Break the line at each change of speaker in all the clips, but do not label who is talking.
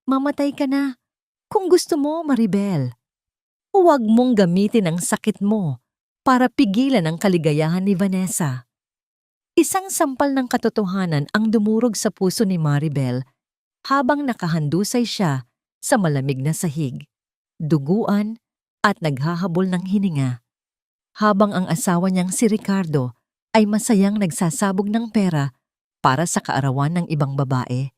Mamatay ka na. Kung gusto mo, Maribel, huwag mong gamitin ang sakit mo para pigilan ang kaligayahan ni Vanessa. Isang sampal ng katotohanan ang dumurog sa puso ni Maribel habang nakahandusay siya sa malamig na sahig, duguan at naghahabol ng hininga. Habang ang asawa niyang si Ricardo ay masayang nagsasabog ng pera para sa kaarawan ng ibang babae.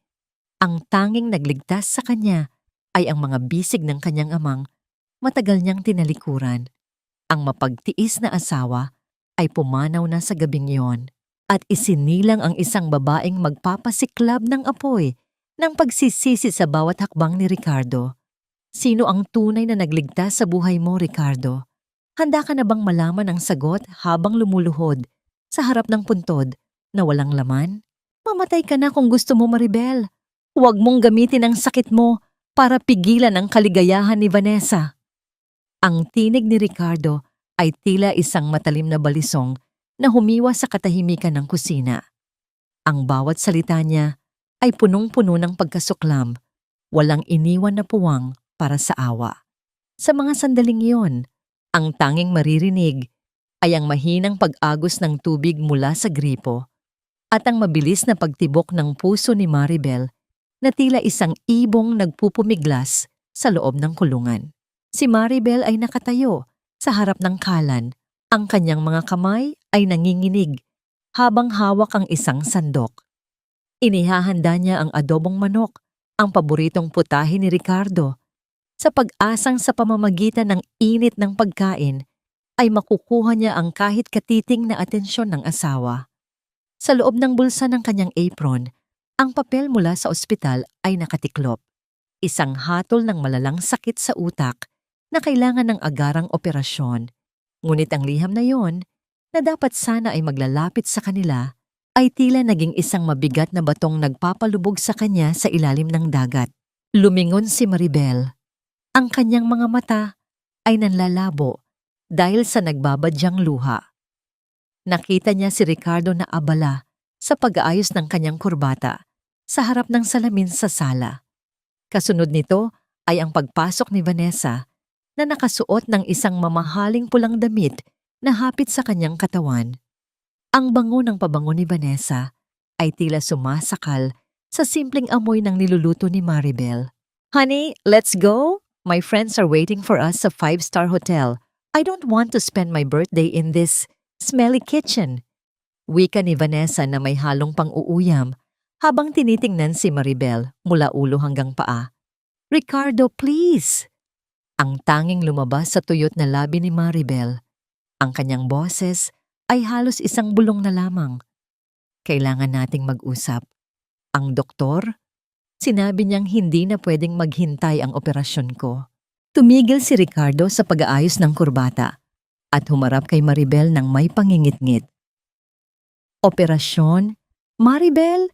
Ang tanging nagligtas sa kanya ay ang mga bisig ng kanyang amang matagal niyang tinalikuran. Ang mapagtiis na asawa ay pumanaw na sa gabing iyon at isinilang ang isang babaeng magpapasiklab ng apoy ng pagsisisi sa bawat hakbang ni Ricardo. Sino ang tunay na nagligtas sa buhay mo, Ricardo? Handa ka na bang malaman ang sagot habang lumuluhod sa harap ng puntod na walang laman? Mamatay ka na kung gusto mo, Maribel. Huwag mong gamitin ang sakit mo para pigilan ang kaligayahan ni Vanessa. Ang tinig ni Ricardo ay tila isang matalim na balisong na humiwa sa katahimikan ng kusina. Ang bawat salita niya ay punong-puno ng pagkasuklam, walang iniwan na puwang para sa awa. Sa mga sandaling iyon, ang tanging maririnig ay ang mahinang pag-agos ng tubig mula sa gripo at ang mabilis na pagtibok ng puso ni Maribel na tila isang ibong nagpupumiglas sa loob ng kulungan. Si Maribel ay nakatayo sa harap ng kalan. Ang kanyang mga kamay ay nanginginig habang hawak ang isang sandok. Inihahanda niya ang adobong manok, ang paboritong putahe ni Ricardo, sa pag-asang sa pamamagitan ng init ng pagkain ay makukuha niya ang kahit katiting na atensyon ng asawa. Sa loob ng bulsa ng kanyang apron, ang papel mula sa ospital ay nakatiklop. Isang hatol ng malalang sakit sa utak na kailangan ng agarang operasyon. Ngunit ang liham na yon, na dapat sana ay maglalapit sa kanila, ay tila naging isang mabigat na batong nagpapalubog sa kanya sa ilalim ng dagat. Lumingon si Maribel. Ang kanyang mga mata ay nanlalabo dahil sa nagbabadyang luha. Nakita niya si Ricardo na abala sa pag-aayos ng kanyang kurbata sa harap ng salamin sa sala. Kasunod nito ay ang pagpasok ni Vanessa na nakasuot ng isang mamahaling pulang damit na hapit sa kanyang katawan. Ang bango ng pabango ni Vanessa ay tila sumasakal sa simpleng amoy ng niluluto ni Maribel. "Honey, let's go? My friends are waiting for us sa 5-star hotel. I don't want to spend my birthday in this smelly kitchen." Wika ni Vanessa na may halong pang-uuyam habang tinitingnan si Maribel mula ulo hanggang paa. "Ricardo, please!" Ang tanging lumabas sa tuyot na labi ni Maribel. Ang kanyang boses ay halos isang bulong na lamang. "Kailangan nating mag-usap." Ang doktor? Sinabi niyang hindi na pwedeng maghintay ang operasyon ko. Tumigil si Ricardo sa pag-aayos ng kurbata at humarap kay Maribel ng may pangingit-ngit. "Operasyon? Maribel?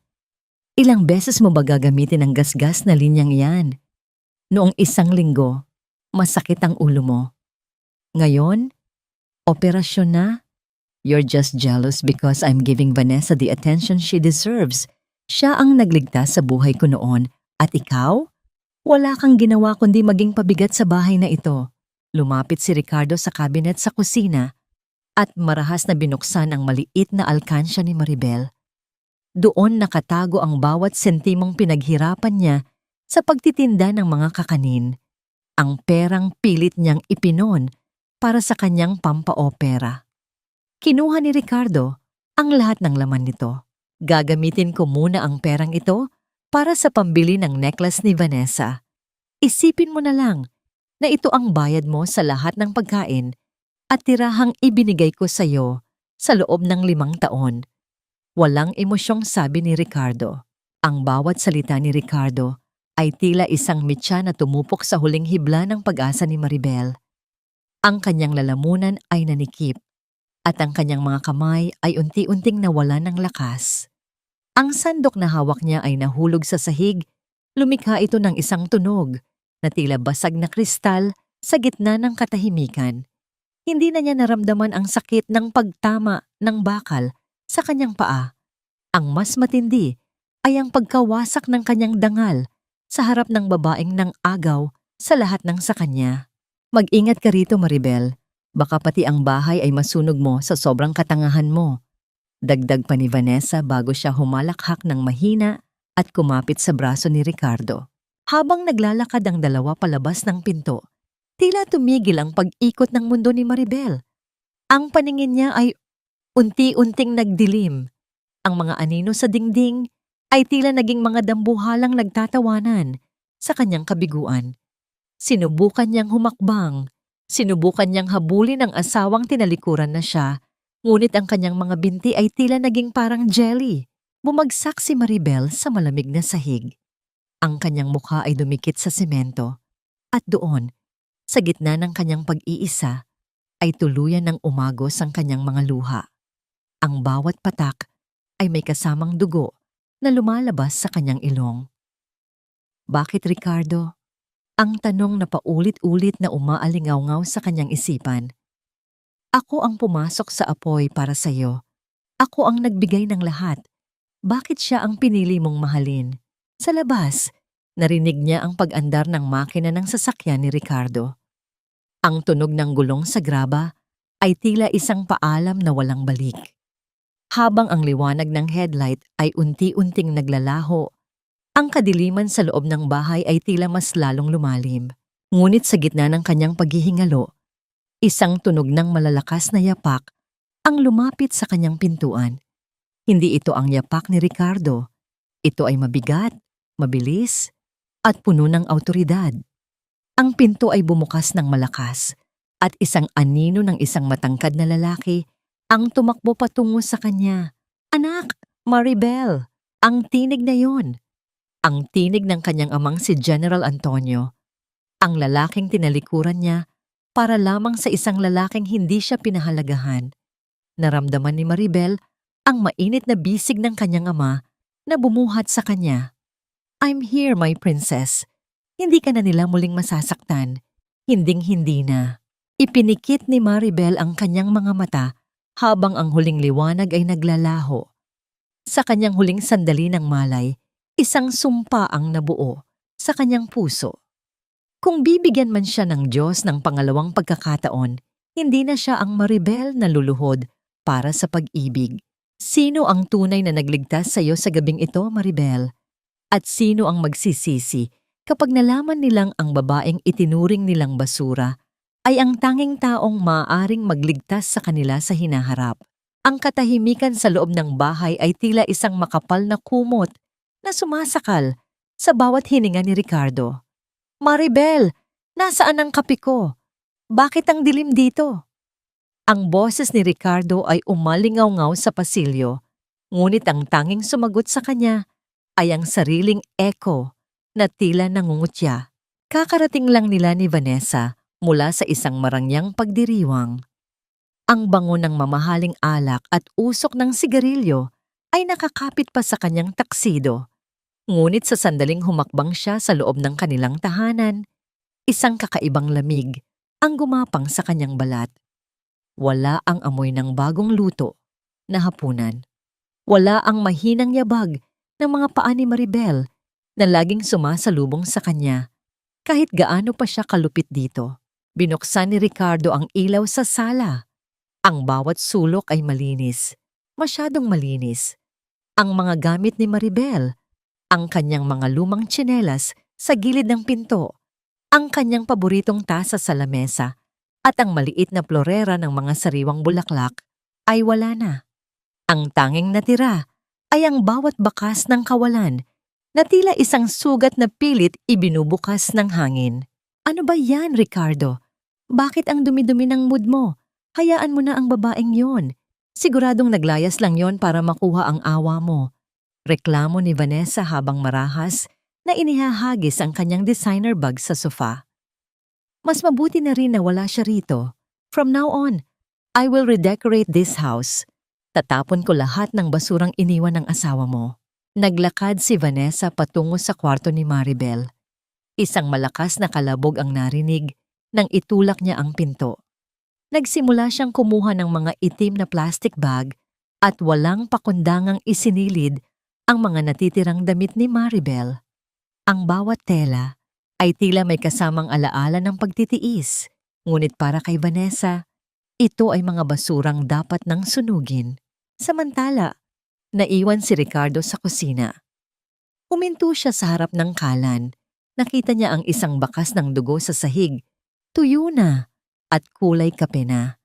Ilang beses mo ba gagamitin ang gasgas na linyang yan? Noong 1 linggo, masakit ang ulo mo. Ngayon, operasyon na? You're just jealous because I'm giving Vanessa the attention she deserves. Siya ang nagligtas sa buhay ko noon at ikaw? Wala kang ginawa kundi maging pabigat sa bahay na ito." Lumapit si Ricardo sa cabinet sa kusina at marahas na binuksan ang maliit na alkansya ni Maribel. Doon nakatago ang bawat sentimong pinaghirapan niya sa pagtitinda ng mga kakanin. Ang perang pilit niyang ipinon para sa kanyang pampaopera. Kinuha ni Ricardo ang lahat ng laman nito. "Gagamitin ko muna ang perang ito para sa pambili ng necklace ni Vanessa. Isipin mo na lang na ito ang bayad mo sa lahat ng pagkain at tirahang ibinigay ko sa iyo sa loob ng 5 taon. Walang emosyong sabi ni Ricardo. Ang bawat salita ni Ricardo ay tila isang mitya na tumupok sa huling hibla ng pag-asa ni Maribel. Ang kanyang lalamunan ay nanikip at ang kanyang mga kamay ay unti-unting nawalan ng lakas. Ang sandok na hawak niya ay nahulog sa sahig. Lumikha ito ng isang tunog na tila basag na kristal sa gitna ng katahimikan. Hindi na niya naramdaman ang sakit ng pagtama ng bakal sa kanyang paa. Ang mas matindi ay ang pagkawasak ng kanyang dangal sa harap ng babaeng nang agaw sa lahat ng sa kanya. Mag-ingat ka rito, Maribel. Baka pati ang bahay ay masunog mo sa sobrang katangahan mo. Dagdag pa ni Vanessa bago siya humalakhak ng mahina at kumapit sa braso ni Ricardo. Habang naglalakad ang dalawa palabas ng pinto, tila tumigil ang pag-ikot ng mundo ni Maribel. Ang paningin niya ay unti-unting nagdilim. Ang mga anino sa dingding ay tila naging mga dambuhalang nagtatawanan sa kanyang kabiguan. Sinubukan niyang humakbang. Sinubukan niyang habulin ang asawang tinalikuran na siya, ngunit ang kanyang mga binti ay tila naging parang jelly. Bumagsak si Maribel sa malamig na sahig. Ang kanyang mukha ay dumikit sa semento. At doon, sa gitna ng kanyang pag-iisa, ay tuluyan ng umagos ang kanyang mga luha. Ang bawat patak ay may kasamang dugo na lumalabas sa kanyang ilong. Bakit, Ricardo? Ang tanong na paulit-ulit na umaalingaw-ngaw sa kanyang isipan. Ako ang pumasok sa apoy para sa iyo. Ako ang nagbigay ng lahat. Bakit siya ang pinili mong mahalin? Sa labas, narinig niya ang pag-andar ng makina ng sasakyan ni Ricardo. Ang tunog ng gulong sa graba ay tila isang paalam na walang balik. Habang ang liwanag ng headlight ay unti-unting naglalaho, ang kadiliman sa loob ng bahay ay tila mas lalong lumalim. Ngunit sa gitna ng kanyang paghihingalo, isang tunog ng malalakas na yapak ang lumapit sa kanyang pintuan. Hindi ito ang yapak ni Ricardo. Ito ay mabigat, mabilis, at puno ng awtoridad. Ang pinto ay bumukas ng malakas at isang anino ng isang matangkad na lalaki ang tumakbo patungo sa kanya. Anak, Maribel, ang tinig na yon. Ang tinig ng kanyang amang si General Antonio. Ang lalaking tinalikuran niya para lamang sa isang lalaking hindi siya pinahalagahan. Naramdaman ni Maribel ang mainit na bisig ng kanyang ama na bumuhat sa kanya. I'm here, my princess. Hindi ka na nila muling masasaktan. Hinding-hindi na. Ipinikit ni Maribel ang kanyang mga mata habang ang huling liwanag ay naglalaho. Sa kanyang huling sandali ng malay, isang sumpa ang nabuo sa kanyang puso. Kung bibigyan man siya ng Diyos ng pangalawang pagkakataon, hindi na siya ang Maribel na luluhod para sa pag-ibig. Sino ang tunay na nagligtas sa iyo sa gabing ito, Maribel? At sino ang magsisisi kapag nalaman nilang ang babaeng itinuring nilang basura ay ang tanging taong maaaring magligtas sa kanila sa hinaharap? Ang katahimikan sa loob ng bahay ay tila isang makapal na kumot na sumasakal sa bawat hininga ni Ricardo. Maribel, nasaan ang kape ko? Bakit ang dilim dito? Ang boses ni Ricardo ay umalingaw-ngaw sa pasilyo, ngunit ang tanging sumagot sa kanya ay ang sariling echo na tila nangungutya. Kakarating lang nila ni Vanessa mula sa isang marangyang pagdiriwang. Ang bango ng mamahaling alak at usok ng sigarilyo ay nakakapit pa sa kanyang taksido. Ngunit sa sandaling humakbang siya sa loob ng kanilang tahanan, isang kakaibang lamig ang gumapang sa kanyang balat. Wala ang amoy ng bagong luto na hapunan. Wala ang mahinang yabag ng mga paa ni Maribel na laging sumasalubong sa kanya. Kahit gaano pa siya kalupit dito, binuksan ni Ricardo ang ilaw sa sala. Ang bawat sulok ay malinis, masyadong malinis. Ang mga gamit ni Maribel, ang kanyang mga lumang tsinelas sa gilid ng pinto, ang kanyang paboritong tasa sa lamesa, at ang maliit na florera ng mga sariwang bulaklak ay wala na. Ang tanging natira ay ang bawat bakas ng kawalan na tila isang sugat na pilit ibinubukas ng hangin. Ano ba yan, Ricardo? Bakit ang dumi-dumi ng mood mo? Hayaan mo na ang babaeng yon. Siguradong naglayas lang yon para makuha ang awa mo. Reklamo ni Vanessa habang marahas na inihahagis ang kanyang designer bag sa sofa. Mas mabuti na rin na wala siya rito. From now on, I will redecorate this house. Tatapon ko lahat ng basurang iniwan ng asawa mo. Naglakad si Vanessa patungo sa kwarto ni Maribel. Isang malakas na kalabog ang narinig nang itulak niya ang pinto. Nagsimula siyang kumuha ng mga itim na plastic bag at walang pakundangang isinilid ang mga natitirang damit ni Maribel. Ang bawat tela ay tila may kasamang alaala ng pagtitiis, ngunit para kay Vanessa, ito ay mga basurang dapat nang sunugin. Samantala, naiwan si Ricardo sa kusina. Huminto siya sa harap ng kalan. Nakita niya ang isang bakas ng dugo sa sahig. Tuyo na at kulay kape na.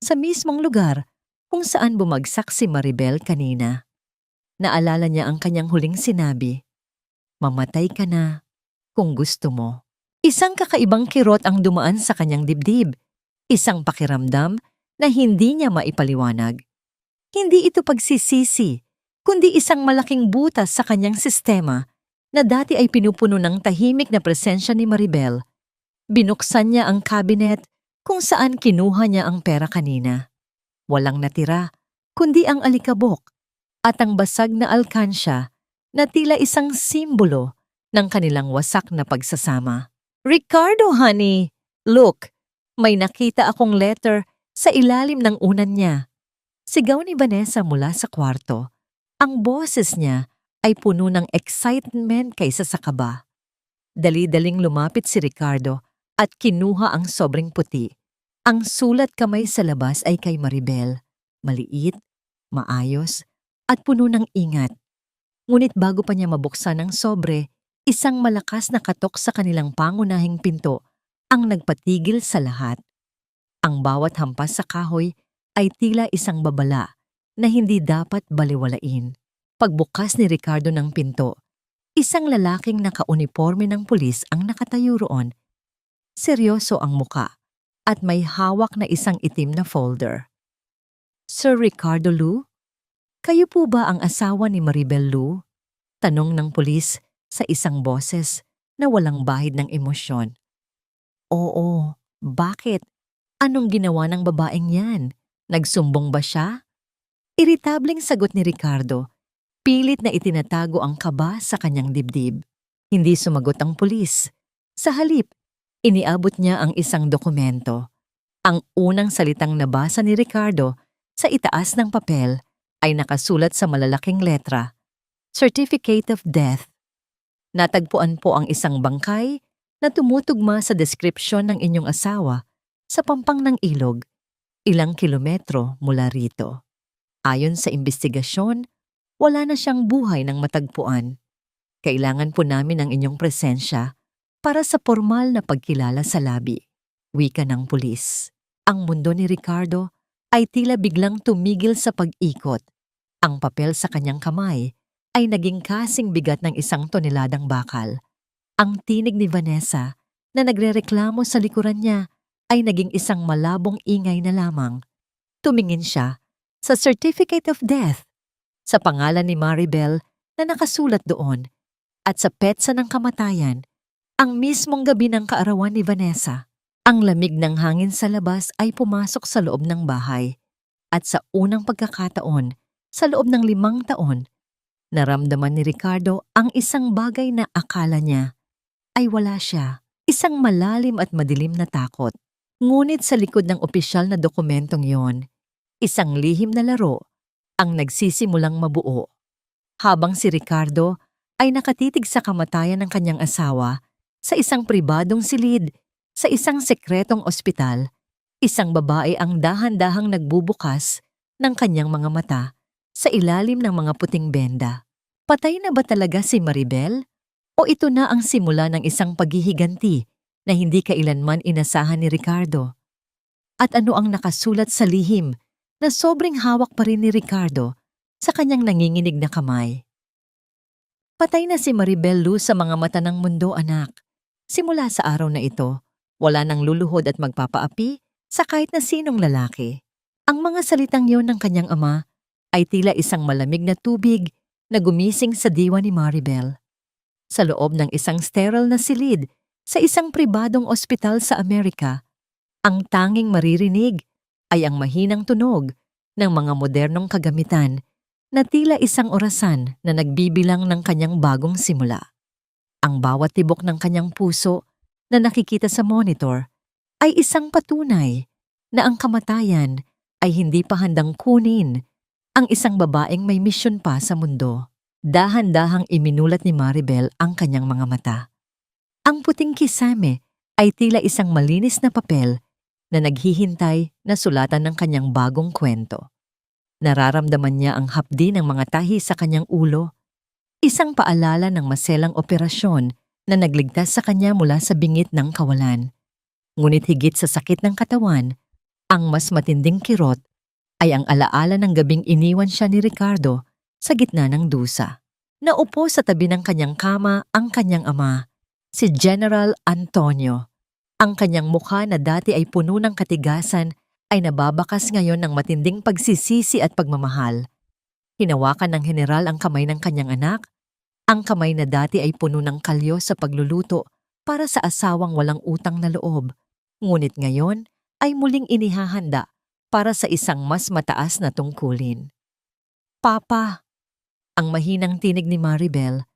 Sa mismong lugar kung saan bumagsak si Maribel kanina. Naalala niya ang kanyang huling sinabi, "Mamatay ka na kung gusto mo." Isang kakaibang kirot ang dumaan sa kanyang dibdib. Isang pakiramdam na hindi niya maipaliwanag. Hindi ito pagsisisi, kundi isang malaking butas sa kanyang sistema na dati ay pinupuno ng tahimik na presensya ni Maribel. Binuksan niya ang cabinet kung saan kinuha niya ang pera kanina. Walang natira, kundi ang alikabok at ang basag na alkansya na tila isang simbolo ng kanilang wasak na pagsasama. "Ricardo, honey! Look, may nakita akong letter sa ilalim ng unan niya." Sigaw ni Vanessa mula sa kwarto. Ang boses niya ay puno ng excitement kaysa sa kaba. Dali-daling lumapit si Ricardo at kinuha ang sobrang puti. Ang sulat kamay sa labas ay kay Maribel. Maliit, maayos, at puno ng ingat. Ngunit bago pa niya mabuksan ang sobre, isang malakas na katok sa kanilang pangunahing pinto ang nagpatigil sa lahat. Ang bawat hampas sa kahoy ay tila isang babala na hindi dapat baliwalain. Pagbukas ni Ricardo ng pinto, isang lalaking nakauniforme ng pulis ang nakatayo roon. Seryoso ang muka at may hawak na isang itim na folder. "Sir Ricardo Lu? Kayo po ba ang asawa ni Maribel Lu?" Tanong ng pulis sa isang boses na walang bahid ng emosyon. "Oo, bakit? Anong ginawa ng babaeng yan? Nagsumbong ba siya?" Iritabling sagot ni Ricardo. Pilit na itinatago ang kaba sa kanyang dibdib. Hindi sumagot ang pulis. Sa halip, iniabot niya ang isang dokumento. Ang unang salitang nabasa ni Ricardo sa itaas ng papel ay nakasulat sa malalaking letra, "Certificate of Death." Natagpuan po ang isang bangkay na tumutugma sa deskripsyon ng inyong asawa sa pampang ng ilog, ilang kilometro mula rito. Ayon sa imbestigasyon, wala na siyang buhay ng matagpuan. Kailangan po namin ang inyong presensya para sa formal na pagkilala sa labi. Wika ng pulis. Ang mundo ni Ricardo ay tila biglang tumigil sa pag-ikot. Ang papel sa kanyang kamay ay naging kasing bigat ng 1 toneladang bakal. Ang tinig ni Vanessa na nagrereklamo sa likuran niya ay naging isang malabong ingay na lamang. Tumingin siya sa Certificate of Death, sa pangalan ni Maribel na nakasulat doon, at sa petsa ng kamatayan, ang mismong gabi ng kaarawan ni Vanessa. Ang lamig ng hangin sa labas ay pumasok sa loob ng bahay, at sa unang pagkakataon, sa loob ng 5 taon, naramdaman ni Ricardo ang isang bagay na akala niya ay wala siya, isang malalim at madilim na takot. Ngunit sa likod ng opisyal na dokumentong yon, isang lihim na laro ang nagsisimulang mabuo. Habang si Ricardo ay nakatitig sa kamatayan ng kanyang asawa sa isang pribadong silid sa isang sekretong ospital, isang babae ang dahan-dahang nagbubukas ng kanyang mga mata sa ilalim ng mga puting benda. Patay na ba talaga si Maribel? O ito na ang simula ng isang paghihiganti na hindi kailanman inasahan ni Ricardo? At ano ang nakasulat sa lihim na sobrang hawak pa rin ni Ricardo sa kanyang nanginginig na kamay? Patay na si Maribel Lu sa mga mata ng mundo, anak. Simula sa araw na ito, wala nang luluhod at magpapaapi sa kahit na sinong lalaki. Ang mga salitang yon ng kanyang ama ay tila isang malamig na tubig na gumising sa diwa ni Maribel. Sa loob ng isang sterile na silid sa isang pribadong ospital sa Amerika, ang tanging maririnig ay ang mahinang tunog ng mga modernong kagamitan na tila isang orasan na nagbibilang ng kanyang bagong simula. Ang bawat tibok ng kanyang puso na nakikita sa monitor ay isang patunay na ang kamatayan ay hindi pa handang kunin ang isang babaeng may misyon pa sa mundo. Dahan-dahang iminulat ni Maribel ang kanyang mga mata. Ang puting kisame ay tila isang malinis na papel na naghihintay na sulatan ng kanyang bagong kwento. Nararamdaman niya ang hapdi ng mga tahi sa kanyang ulo, isang paalala ng maselang operasyon na nagligtas sa kanya mula sa bingit ng kawalan. Ngunit higit sa sakit ng katawan, ang mas matinding kirot ay ang alaala ng gabing iniwan siya ni Ricardo sa gitna ng dusa. Naupo sa tabi ng kanyang kama ang kanyang ama, si General Antonio. Ang kanyang mukha na dati ay puno ng katigasan ay nababakas ngayon ng matinding pagsisisi at pagmamahal. Hinawakan ng general ang kamay ng kanyang anak, ang kamay na dati ay puno ng kalyo sa pagluluto para sa asawang walang utang na loob. Ngunit ngayon ay muling inihahanda para sa isang mas mataas na tungkulin. Papa, ang mahinang tinig ni Maribel,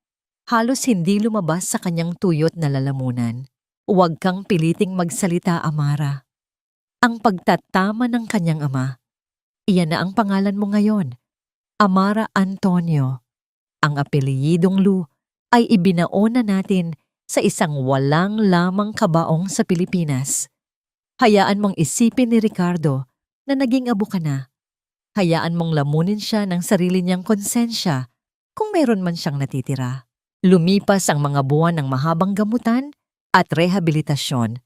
halos hindi lumabas sa kanyang tuyot na lalamunan. Huwag kang piliting magsalita, Amara. Ang pagtatama ng kanyang ama. Iyan na ang pangalan mo ngayon, Amara Antonio. Ang apelyidong Lu ay ibinaon na natin sa isang walang lamang kabaong sa Pilipinas. Hayaan mong isipin ni Ricardo na naging abo ka na. Hayaan mong lamunin siya ng sarili niyang konsensya kung meron man siyang natitira. Lumipas ang mga buwan ng mahabang gamutan at rehabilitasyon.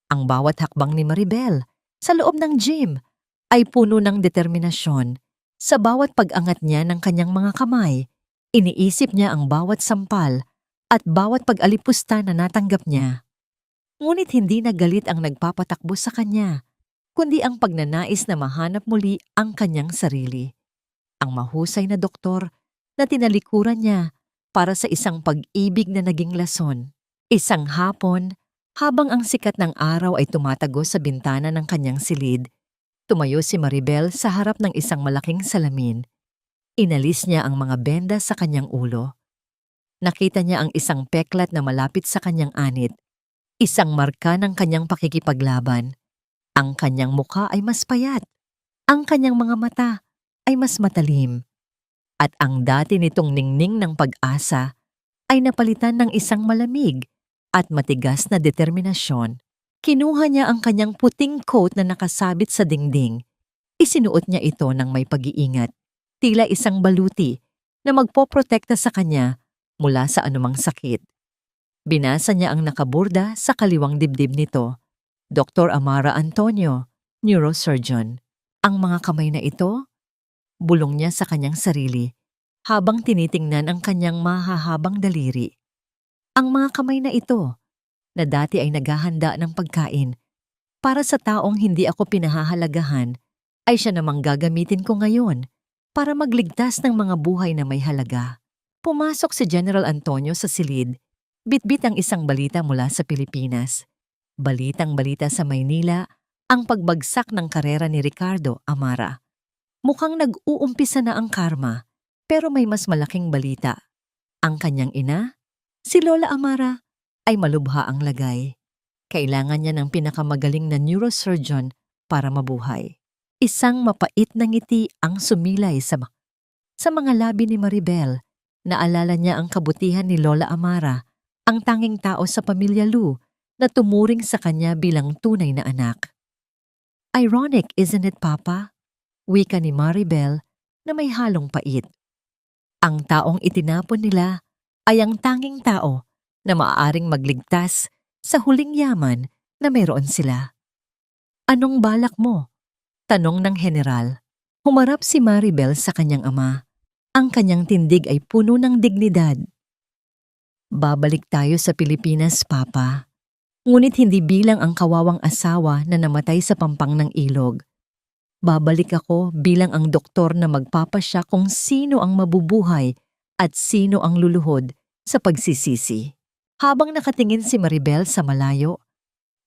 Ang bawat hakbang ni Maribel sa loob ng gym ay puno ng determinasyon. Sa bawat pag-angat niya ng kanyang mga kamay, iniisip niya ang bawat sampal at bawat pag-alipusta na natanggap niya. Ngunit hindi na galit ang nagpapatakbo sa kanya, kundi ang pagnanais na mahanap muli ang kanyang sarili. Ang mahusay na doktor na tinalikuran niya para sa isang pag-ibig na naging lason. Isang hapon, habang ang sikat ng araw ay tumatagos sa bintana ng kanyang silid, tumayo si Maribel sa harap ng isang malaking salamin. Inalis niya ang mga benda sa kanyang ulo. Nakita niya ang isang peklat na malapit sa kanyang anit, isang marka ng kanyang pakikipaglaban. Ang kanyang mukha ay mas payat, ang kanyang mga mata ay mas matalim, at ang dati nitong ningning ng pag-asa ay napalitan ng isang malamig at matigas na determinasyon. Kinuha niya ang kanyang puting coat na nakasabit sa dingding. Isinuot niya ito ng may pag-iingat, tila isang baluti na magpoprotekta sa kanya mula sa anumang sakit. Binasa niya ang nakaburda sa kaliwang dibdib nito, Dr. Amara Antonio, neurosurgeon. Ang mga kamay na ito, bulong niya sa kanyang sarili habang tinitingnan ang kanyang mahahabang daliri. Ang mga kamay na ito, na dati ay naghahanda ng pagkain para sa taong hindi ako pinahahalagahan, ay siya namang gagamitin ko ngayon para magligtas ng mga buhay na may halaga. Pumasok si General Antonio sa silid, bitbit ang isang balita mula sa Pilipinas. Balitang-balita sa Maynila ang pagbagsak ng karera ni Ricardo, Amara. Mukhang nag-uumpisa na ang karma, pero may mas malaking balita. Ang kanyang ina, si Lola Amara, ay malubha ang lagay. Kailangan niya ng pinakamagaling na neurosurgeon para mabuhay. Isang mapait na ngiti ang sumilay sa mga labi ni Maribel. Naalala niya ang kabutihan ni Lola Amara, ang tanging tao sa pamilya Lu na tumuring sa kanya bilang tunay na anak. Ironic, isn't it, Papa? Wika ni Maribel na may halong pait. Ang taong itinapon nila ay ang tanging tao na maaaring magligtas sa huling yaman na mayroon sila. Anong balak mo? Tanong ng general. Humarap si Maribel sa kanyang ama. Ang kanyang tindig ay puno ng dignidad. Babalik tayo sa Pilipinas, Papa. Ngunit hindi bilang ang kawawang asawa na namatay sa pampang ng ilog. Babalik ako bilang ang doktor na magpapasya kung sino ang mabubuhay at sino ang luluhod sa pagsisisi. Habang nakatingin si Maribel sa malayo,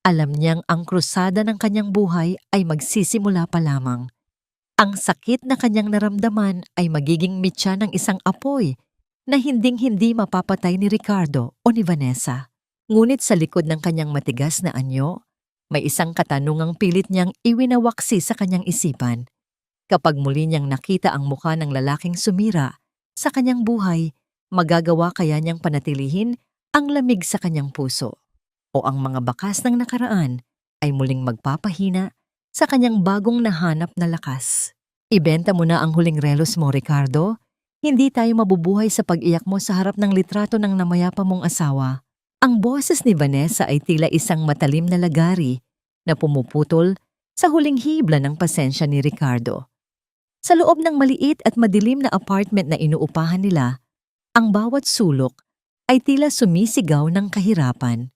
alam niyang ang krusada ng kanyang buhay ay magsisimula pa lamang. Ang sakit na kanyang naramdaman ay magiging mitya ng isang apoy na hinding-hindi mapapatay ni Ricardo o ni Vanessa. Ngunit sa likod ng kanyang matigas na anyo, may isang katanungang pilit niyang iwinawaksi sa kanyang isipan. Kapag muli niyang nakita ang mukha ng lalaking sumira sa kanyang buhay Magagawa kaya niyang panatilihin ang lamig sa kanyang puso o ang mga bakas ng nakaraan ay muling magpapahina sa kanyang bagong nahanap na lakas. Ibenta mo na ang huling relos mo, Ricardo. Hindi tayo mabubuhay sa pag-iyak mo sa harap ng litrato ng namayapa mong asawa. Ang boses ni Vanessa ay tila isang matalim na lagari na pumuputol sa huling hibla ng pasensya ni Ricardo. Sa loob ng maliit at madilim na apartment na inuupahan nila, ang bawat sulok ay tila sumisigaw ng kahirapan.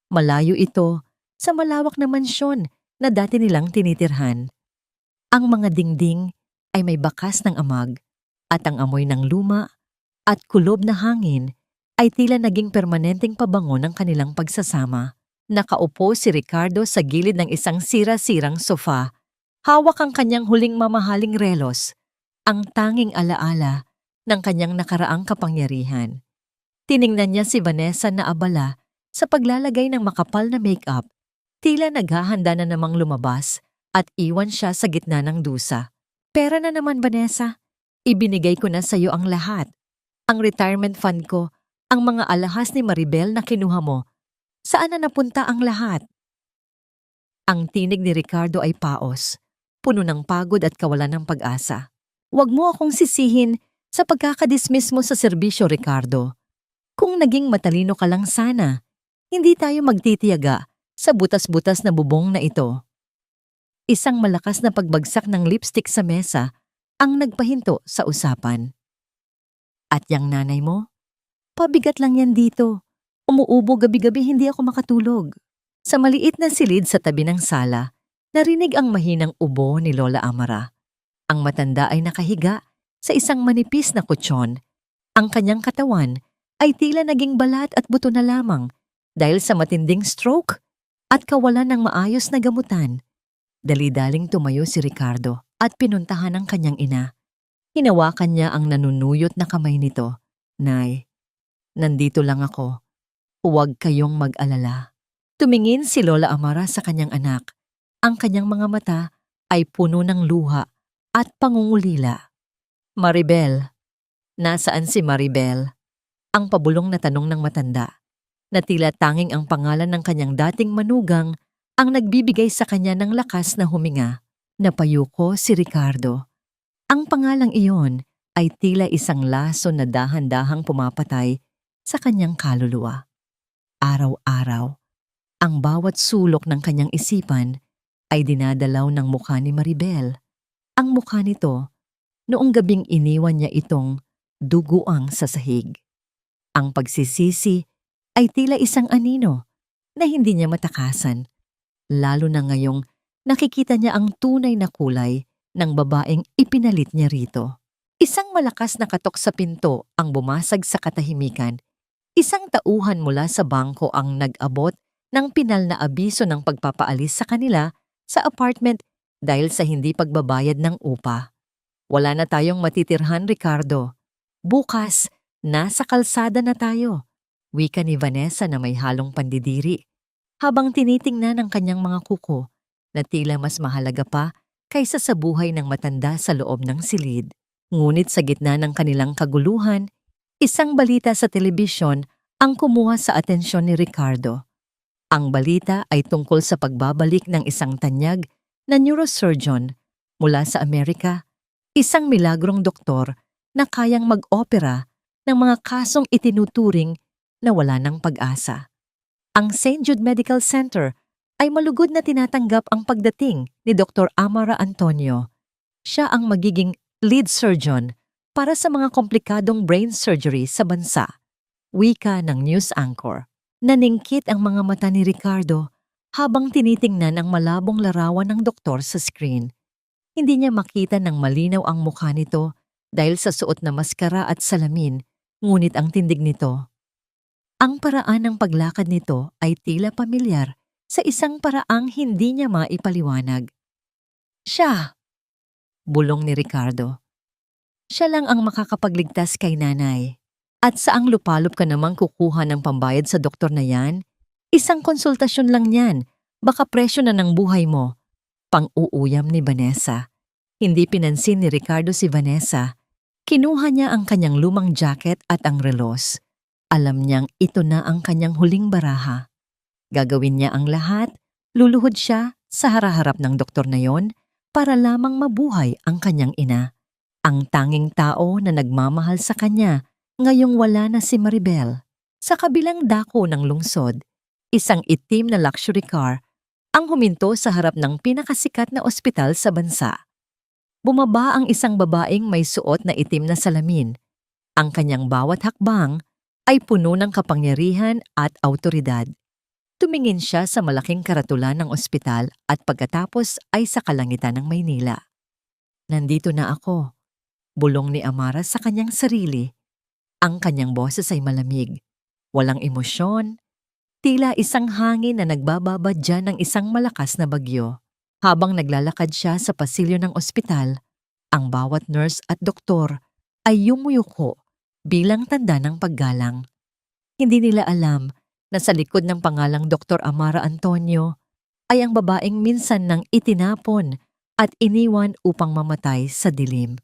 Malayo ito sa malawak na mansyon na dati nilang tinitirhan. Ang mga dingding ay may bakas ng amag at ang amoy ng luma at kulob na hangin ay tila naging permanenteng pabango ng kanilang pagsasama. Nakaupo si Ricardo sa gilid ng isang sira-sirang sofa. Hawak ang kanyang huling mamahaling relos, ang tanging alaala ng kanyang nakaraang kapangyarihan. Tiningnan niya si Vanessa na abala sa paglalagay ng makapal na make-up, tila naghahanda na namang lumabas at iwan siya sa gitna ng dusa. Pera na naman, Vanessa. Ibinigay ko na sa iyo ang lahat. Ang retirement fund ko, ang mga alahas ni Maribel na kinuha mo. Saan na napunta ang lahat? Ang tinig ni Ricardo ay paos, puno ng pagod at kawalan ng pag-asa. Huwag mo akong sisihin sa pagkakadismiss mo sa serbisyo, Ricardo. Kung naging matalino ka lang sana, hindi tayo magtitiyaga sa butas-butas na bubong na ito. Isang malakas na pagbagsak ng lipstick sa mesa ang nagpahinto sa usapan. At yang nanay mo? Pabigat lang yan dito. Umuubo gabi-gabi, hindi ako makatulog. Sa maliit na silid sa tabi ng sala, narinig ang mahinang ubo ni Lola Amara. Ang matanda ay nakahiga sa isang manipis na kutsyon. Ang kanyang katawan ay tila naging balat at buto na lamang dahil sa matinding stroke at kawalan ng maayos na gamutan. Dali-daling tumayo si Ricardo at pinuntahan ang kanyang ina. Hinawakan niya ang nanunuyot na kamay nito. Nay, nandito lang ako. Huwag kayong mag-alala. Tumingin si Lola Amara sa kanyang anak. Ang kanyang mga mata ay puno ng luha at pangungulila. Maribel, nasaan si Maribel? Ang pabulong na tanong ng matanda, na tila tanging ang pangalan ng kanyang dating manugang ang nagbibigay sa kanya ng lakas na huminga. Napayuko si Ricardo. Ang pangalang iyon ay tila isang laso na dahan-dahang pumapatay sa kanyang kaluluwa. Araw-araw, ang bawat sulok ng kanyang isipan ay dinadalaw ng mukha ni Maribel. Ang mukha nito, noong gabing iniwan niya itong duguang sa sahig. Ang pagsisisi ay tila isang anino na hindi niya matakasan, lalo na ngayong nakikita niya ang tunay na kulay ng babaeng ipinalit niya rito. Isang malakas na katok sa pinto ang bumasag sa katahimikan. Isang tauhan mula sa bangko ang nag-abot ng pinal na abiso ng pagpapaalis sa kanila sa apartment dahil sa hindi pagbabayad ng upa. Wala na tayong matitirhan, Ricardo. Bukas, nasa kalsada na tayo. Wika ni Vanessa na may halong pandidiri, habang tinitingnan ang kanyang mga kuko na tila mas mahalaga pa kaysa sa buhay ng matanda sa loob ng silid. Ngunit sa gitna ng kanilang kaguluhan, isang balita sa telebisyon ang kumuha sa atensyon ni Ricardo. Ang balita ay tungkol sa pagbabalik ng isang tanyag na neurosurgeon mula sa Amerika, isang milagrong doktor na kayang mag-opera ng mga kasong itinuturing na wala ng pag-asa. Ang St. Jude Medical Center ay malugod na tinatanggap ang pagdating ni Dr. Amara Antonio. Siya ang magiging lead surgeon para sa mga komplikadong brain surgery sa bansa. Wika ng news anchor. Naningkit ang mga mata ni Ricardo habang tinitingnan ang malabong larawan ng doktor sa screen. Hindi niya makita ng malinaw ang mukha nito dahil sa suot na maskara at salamin, ngunit ang tindig nito. Ang paraan ng paglakad nito ay tila pamilyar sa isang paraang hindi niya maipaliwanag. Siya! Bulong ni Ricardo. Siya lang ang makakapagligtas kay nanay. At saang lupalop ka namang kukuha ng pambayad sa doktor na yan? Isang konsultasyon lang yan. Baka presyo na ng buhay mo. Pang-uuyam ni Vanessa. Hindi pinansin ni Ricardo si Vanessa. Kinuha niya ang kanyang lumang jacket at ang relos. Alam niyang ito na ang kanyang huling baraha. Gagawin niya ang lahat, luluhod siya sa harap ng doktor na yon para lamang mabuhay ang kanyang ina. Ang tanging tao na nagmamahal sa kanya ngayong wala na si Maribel. Sa kabilang dako ng lungsod, isang itim na luxury car ang huminto sa harap ng pinakasikat na ospital sa bansa. Bumaba ang isang babaeng may suot na itim na salamin. Ang kanyang bawat hakbang ay puno ng kapangyarihan at awtoridad. Tumingin siya sa malaking karatulan ng ospital at pagkatapos ay sa kalangitan ng Maynila. Nandito na ako, bulong ni Amara sa kanyang sarili. Ang kanyang boses ay malamig, walang emosyon, tila isang hangin na nagbababadya ng isang malakas na bagyo. Habang naglalakad siya sa pasilyo ng ospital, ang bawat nurse at doktor ay yumuyuko bilang tanda ng paggalang. Hindi nila alam na sa likod ng pangalang Dr. Amara Antonio ay ang babaeng minsan nang itinapon at iniwan upang mamatay sa dilim.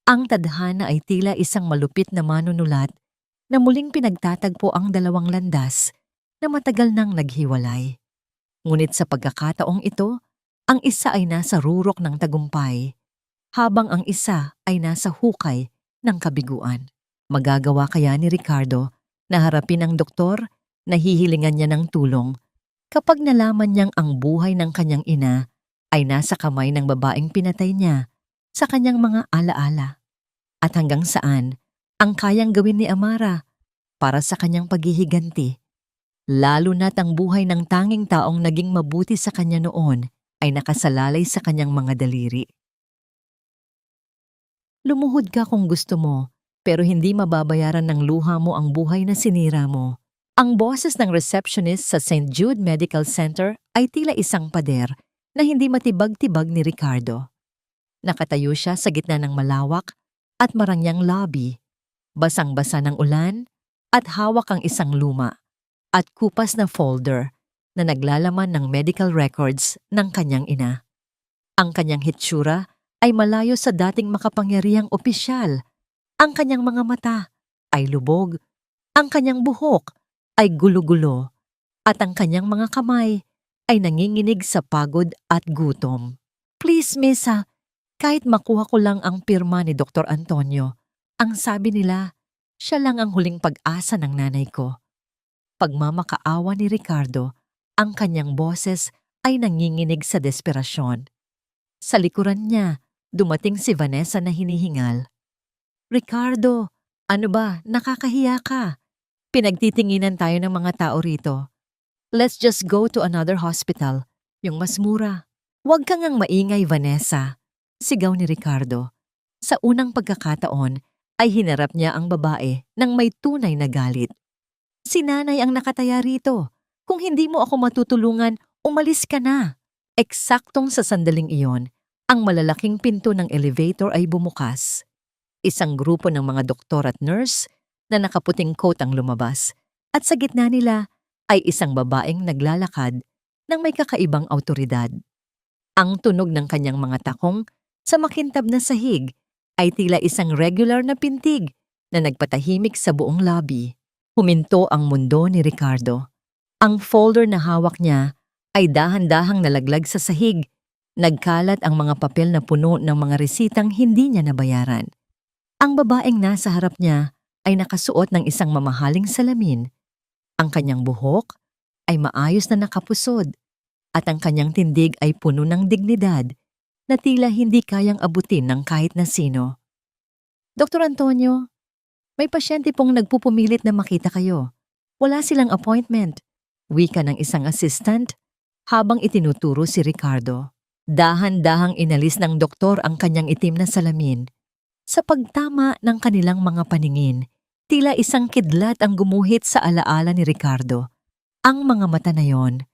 Ang tadhana ay tila isang malupit na manunulat na muling pinagtatagpo ang dalawang landas na matagal nang naghiwalay. Ngunit sa pagkakataong ito, ang isa ay nasa rurok ng tagumpay, habang ang isa ay nasa hukay ng kabiguan. Magagawa kaya ni Ricardo na harapin ang doktor na hihilingan niya ng tulong kapag nalaman niyang ang buhay ng kanyang ina ay nasa kamay ng babaeng pinatay niya sa kanyang mga alaala? At hanggang saan ang kayang gawin ni Amara para sa kanyang paghihiganti? Lalo na't ang buhay ng tanging taong naging mabuti sa kanya noon ay nakasalalay sa kanyang mga daliri. Lumuhod ka kung gusto mo, pero hindi mababayaran ng luha mo ang buhay na sinira mo. Ang boses ng receptionist sa St. Jude Medical Center ay tila isang pader na hindi matibag-tibag ni Ricardo. Nakatayo siya sa gitna ng malawak at marangyang lobby, basang-basa ng ulan at hawak ang isang luma at kupas na folder na naglalaman ng medical records ng kanyang ina. Ang kanyang hitsura ay malayo sa dating makapangyarihang opisyal. Ang kanyang mga mata ay lubog, ang kanyang buhok ay gulo-gulo, at ang kanyang mga kamay ay nanginginig sa pagod at gutom. Please, Misa, kahit makuha ko lang ang pirma ni Dr. Antonio, ang sabi nila, siya lang ang huling pag-asa ng nanay ko. Pagmamakaawa ni Ricardo, ang kanyang boses ay nanginginig sa desperasyon. Sa likuran niya, dumating si Vanessa na hinihingal. Ricardo, ano ba, nakakahiya ka? Pinagtitinginan tayo ng mga tao rito. Let's just go to another hospital, yung mas mura. Huwag kang ngang maingay, Vanessa, sigaw ni Ricardo. Sa unang pagkakataon ay hinarap niya ang babae nang may tunay na galit. Si nanay ang nakataya rito. Kung hindi mo ako matutulungan, umalis ka na. Eksaktong sa sandaling iyon, ang malalaking pinto ng elevator ay bumukas. Isang grupo ng mga doktor at nurse na nakaputing coat ang lumabas at sa gitna nila ay isang babaeng naglalakad ng may kakaibang awtoridad. Ang tunog ng kanyang mga takong sa makintab na sahig ay tila isang regular na pintig na nagpatahimik sa buong lobby. Huminto ang mundo ni Ricardo. Ang folder na hawak niya ay dahan-dahang nalaglag sa sahig. Nagkalat ang mga papel na puno ng mga resitang hindi niya nabayaran. Ang babaeng nasa harap niya ay nakasuot ng isang mamahaling salamin. Ang kanyang buhok ay maayos na nakapusod at ang kanyang tindig ay puno ng dignidad na tila hindi kayang abutin ng kahit na sino. Dr. Antonio, may pasyente pong nagpupumilit na makita kayo. Wala silang appointment. Wika ng isang assistant habang itinuturo si Ricardo. Dahan-dahang inalis ng doktor ang kanyang itim na salamin. Sa pagtama ng kanilang mga paningin, tila isang kidlat ang gumuhit sa alaala ni Ricardo. Ang mga mata na yon,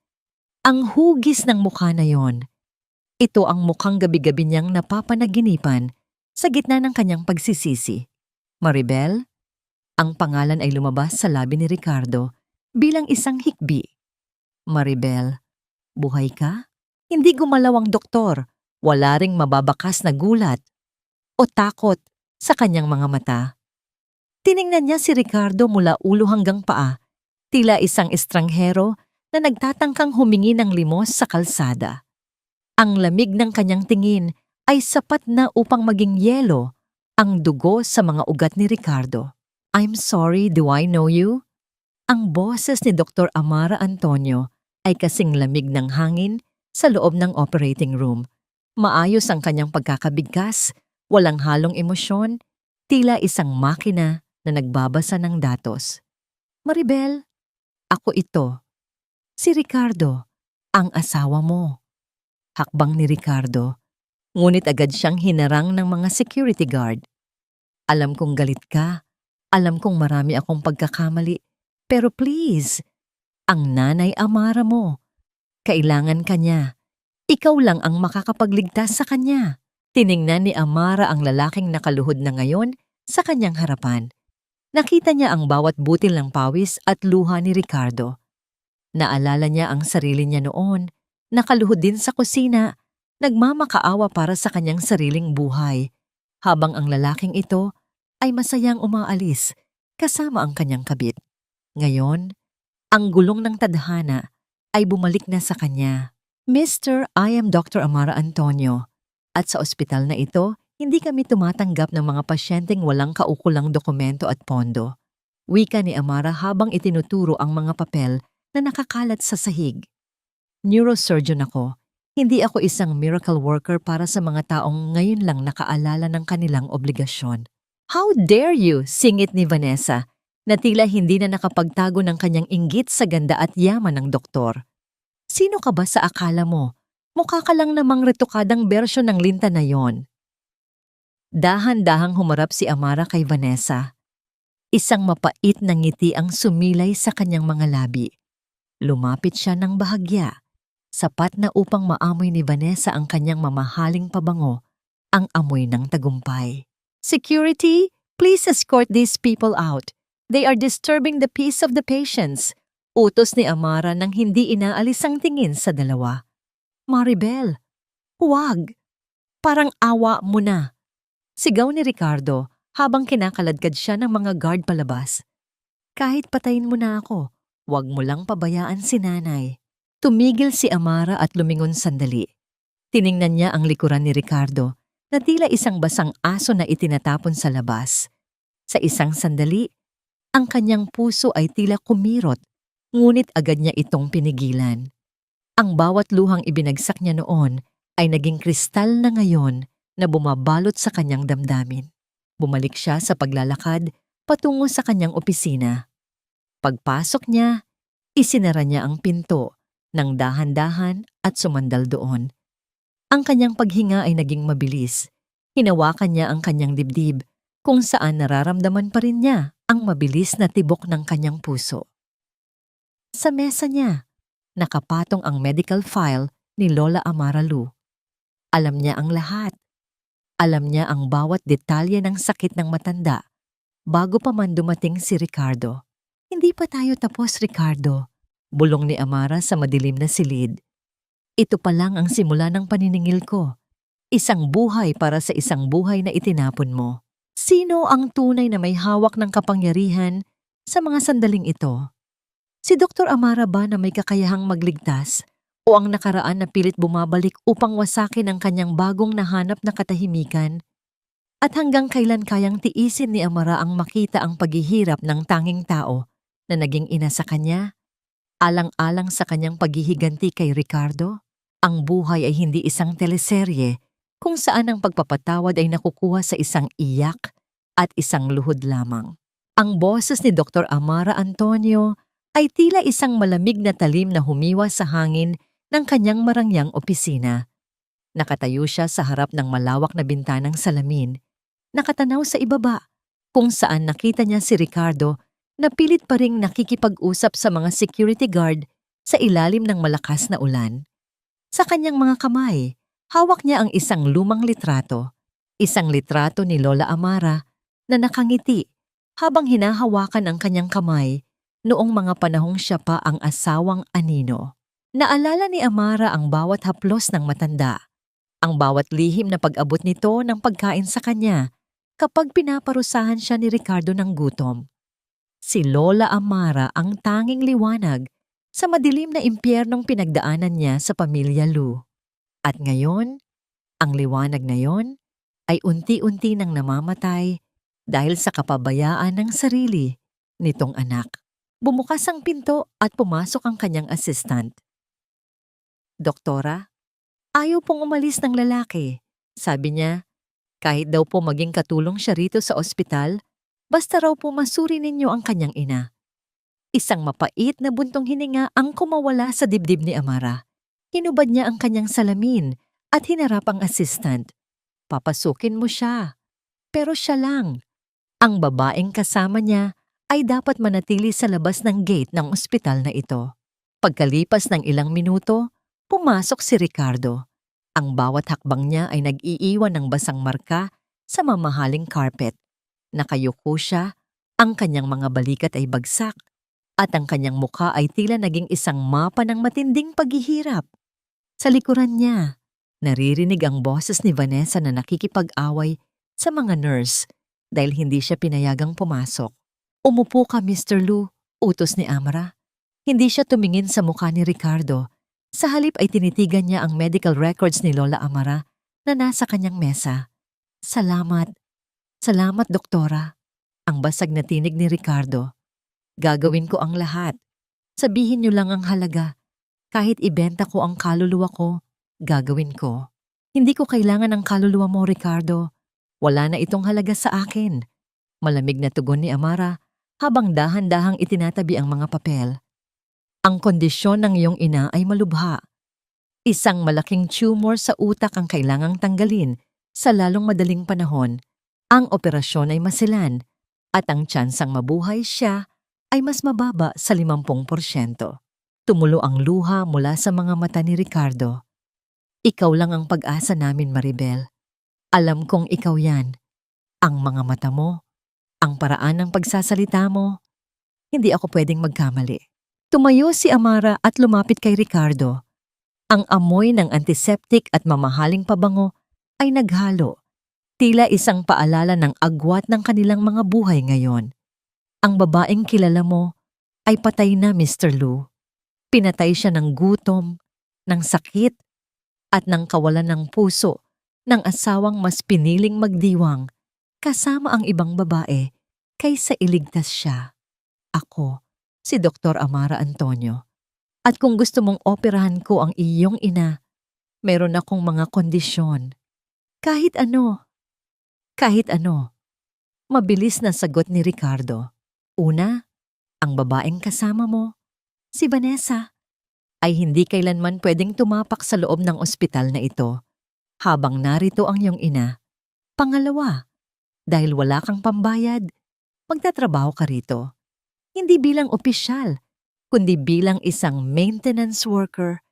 ang hugis ng mukha na yon, ito ang mukhang gabi-gabi niyang napapanaginipan sa gitna ng kanyang pagsisisi. Maribel? Ang pangalan ay lumabas sa labi ni Ricardo bilang isang hikbi. Maribel, buhay ka? Hindi gumalaw ang doktor. Wala ring mababakas na gulat o takot sa kanyang mga mata. Tiningnan niya si Ricardo mula ulo hanggang paa, tila isang estranghero na nagtatangkang humingi ng limos sa kalsada. Ang lamig ng kanyang tingin ay sapat na upang maging yelo ang dugo sa mga ugat ni Ricardo. "I'm sorry, do I know you?" Ang boses ni Dr. Amara Antonio ay kasing lamig ng hangin sa loob ng operating room. Maayos ang kanyang pagkakabigkas, walang halong emosyon, tila isang makina na nagbabasa ng datos. "Maribel, ako ito. Si Ricardo, ang asawa mo." Hakbang ni Ricardo, ngunit agad siyang hinarang ng mga security guard. "Alam kong galit ka, alam kong marami akong pagkakamali, pero please, ang nanay Amara mo, kailangan ka niya. Ikaw lang ang makakapagligtas sa kanya." Tiningnan ni Amara ang lalaking nakaluhod na ngayon sa kanyang harapan. Nakita niya ang bawat butil ng pawis at luha ni Ricardo. Naalala niya ang sarili niya noon, nakaluhod din sa kusina, nagmamakaawa para sa kanyang sariling buhay, habang ang lalaking ito ay masayang umaalis kasama ang kanyang kabit. Ngayon, ang gulong ng tadhana ay bumalik na sa kanya. "Mr. I am Dr. Amara Antonio, at sa ospital na ito, hindi kami tumatanggap ng mga pasyenteng walang kaukulang dokumento at pondo." Wika ni Amara habang itinuturo ang mga papel na nakakalat sa sahig. "Neurosurgeon ako. Hindi ako isang miracle worker para sa mga taong ngayon lang nakaalala ng kanilang obligasyon." "How dare you?" singit ni Vanessa, na tila hindi na nakapagtago ng kanyang inggit sa ganda at yaman ng doktor. "Sino ka ba sa akala mo? Mukha ka lang namang retokadang bersyon ng linta na yon." Dahan-dahang humarap si Amara kay Vanessa. Isang mapait na ngiti ang sumilay sa kanyang mga labi. Lumapit siya ng bahagya, sapat na upang maamoy ni Vanessa ang kanyang mamahaling pabango, ang amoy ng tagumpay. "Security, please escort these people out. They are disturbing the peace of the patients." Utos ni Amara nang hindi inaalis ang tingin sa dalawa. "Maribel, huwag. Parang awa mo na." Sigaw ni Ricardo habang kinakaladkad siya ng mga guard palabas. "Kahit patayin mo na ako, huwag mo lang pabayaan si nanay." Tumigil si Amara at lumingon sandali. Tiningnan niya ang likuran ni Ricardo na tila isang basang aso na itinatapon sa labas. Sa isang sandali, ang kanyang puso ay tila kumirot, ngunit agad niya itong pinigilan. Ang bawat luhang ibinagsak niya noon ay naging kristal na ngayon na bumabalot sa kanyang damdamin. Bumalik siya sa paglalakad patungo sa kanyang opisina. Pagpasok niya, isinara niya ang pinto ng dahan-dahan at sumandal doon. Ang kanyang paghinga ay naging mabilis. Hinawakan niya ang kanyang dibdib, kung saan nararamdaman pa rin niya ang mabilis na tibok ng kanyang puso. Sa mesa niya, nakapatong ang medical file ni Lola Amara Lu. Alam niya ang lahat. Alam niya ang bawat detalye ng sakit ng matanda bago pa man dumating si Ricardo. "Hindi pa tayo tapos, Ricardo," bulong ni Amara sa madilim na silid. "Ito pa lang ang simula ng paniningil ko. Isang buhay para sa isang buhay na itinapon mo. Sino ang tunay na may hawak ng kapangyarihan sa mga sandaling ito? Si Dr. Amara ba na may kakayahang magligtas o ang nakaraan na pilit bumabalik upang wasakin ang kanyang bagong nahanap na katahimikan? At hanggang kailan kayang tiisin ni Amara ang makita ang paghihirap ng tanging tao na naging ina sa kanya? Alang-alang sa kanyang paghihiganti kay Ricardo, ang buhay ay hindi isang teleserye kung saan ang pagpapatawad ay nakukuha sa isang iyak at isang luhod lamang. Ang boses ni Dr. Amara Antonio ay tila isang malamig na talim na humiwa sa hangin ng kanyang marangyang opisina. Nakatayo siya sa harap ng malawak na bintanang salamin, nakatanaw sa ibaba, kung saan nakita niya si Ricardo na pilit pa ring nakikipag-usap sa mga security guard sa ilalim ng malakas na ulan. Sa kanyang mga kamay, hawak niya ang isang lumang litrato ni Lola Amara na nakangiti habang hinahawakan ang kanyang kamay noong mga panahong siya pa ang asawang anino. Naalala ni Amara ang bawat haplos ng matanda, ang bawat lihim na pag-abot nito ng pagkain sa kanya, kapag pinaparusahan siya ni Ricardo ng gutom. Si Lola Amara ang tanging liwanag sa madilim na impyernong pinagdaanan niya sa pamilya Lu. At ngayon, ang liwanag na yon ay unti-unti nang namamatay dahil sa kapabayaan ng sarili nitong anak. Bumukas ang pinto at pumasok ang kanyang assistant. "Doktora, ayaw pong umalis ng lalaki." Sabi niya, kahit daw po maging katulong siya rito sa ospital, basta raw po masuri ninyo ang kanyang ina. Isang mapait na buntong hininga ang kumawala sa dibdib ni Amara. Hinubad niya ang kanyang salamin at hinarap ang assistant. "Papasukin mo siya." Pero siya lang. Ang babaeng kasama niya ay dapat manatili sa labas ng gate ng ospital na ito. Pagkalipas ng ilang minuto, pumasok si Ricardo. Ang bawat hakbang niya ay nag-iiwan ng basang marka sa mamahaling carpet. Nakayuko siya, ang kanyang mga balikat ay bagsak, at ang kanyang mukha ay tila naging isang mapa ng matinding paghihirap. Sa likuran niya, naririnig ang boses ni Vanessa na nakikipag-away sa mga nurse dahil hindi siya pinayagang pumasok. "Umupo ka, Mr. Lu," utos ni Amara. Hindi siya tumingin sa mukha ni Ricardo. Sa halip ay tinitigan niya ang medical records ni Lola Amara na nasa kanyang mesa. "Salamat. Salamat, doktora." Ang basag na tinig ni Ricardo. "Gagawin ko ang lahat. Sabihin niyo lang ang halaga. Kahit ibenta ko ang kaluluwa ko, gagawin ko." "Hindi ko kailangan ng kaluluwa mo, Ricardo. Wala na itong halaga sa akin." Malamig na tugon ni Amara habang dahan-dahang itinatabi ang mga papel. "Ang kondisyon ng iyong ina ay malubha. Isang malaking tumor sa utak ang kailangang tanggalin sa lalong madaling panahon. Ang operasyon ay masilan at ang tsansang mabuhay siya ay mas mababa sa 50%. Tumulo ang luha mula sa mga mata ni Ricardo. "Ikaw lang ang pag-asa namin, Maribel. Alam kong ikaw yan. Ang mga mata mo, ang paraan ng pagsasalita mo, hindi ako pwedeng magkamali." Tumayo si Amara at lumapit kay Ricardo. Ang amoy ng antiseptic at mamahaling pabango ay naghalo. Tila isang paalala ng agwat ng kanilang mga buhay ngayon. "Ang babaeng kilala mo ay patay na, Mr. Lu. Pinatay siya ng gutom, ng sakit, at ng kawalan ng puso ng asawang mas piniling magdiwang kasama ang ibang babae kaysa iligtas siya. Ako, si Dr. Amara Antonio. At kung gusto mong operahan ko ang iyong ina, meron akong mga kondisyon. Kahit ano." "Kahit ano." Mabilis na sagot ni Ricardo. "Una, ang babaeng kasama mo, si Vanessa, ay hindi kailanman pwedeng tumapak sa loob ng ospital na ito habang narito ang iyong ina. Pangalawa, dahil wala kang pambayad, magtatrabaho ka rito. Hindi bilang opisyal, kundi bilang isang maintenance worker.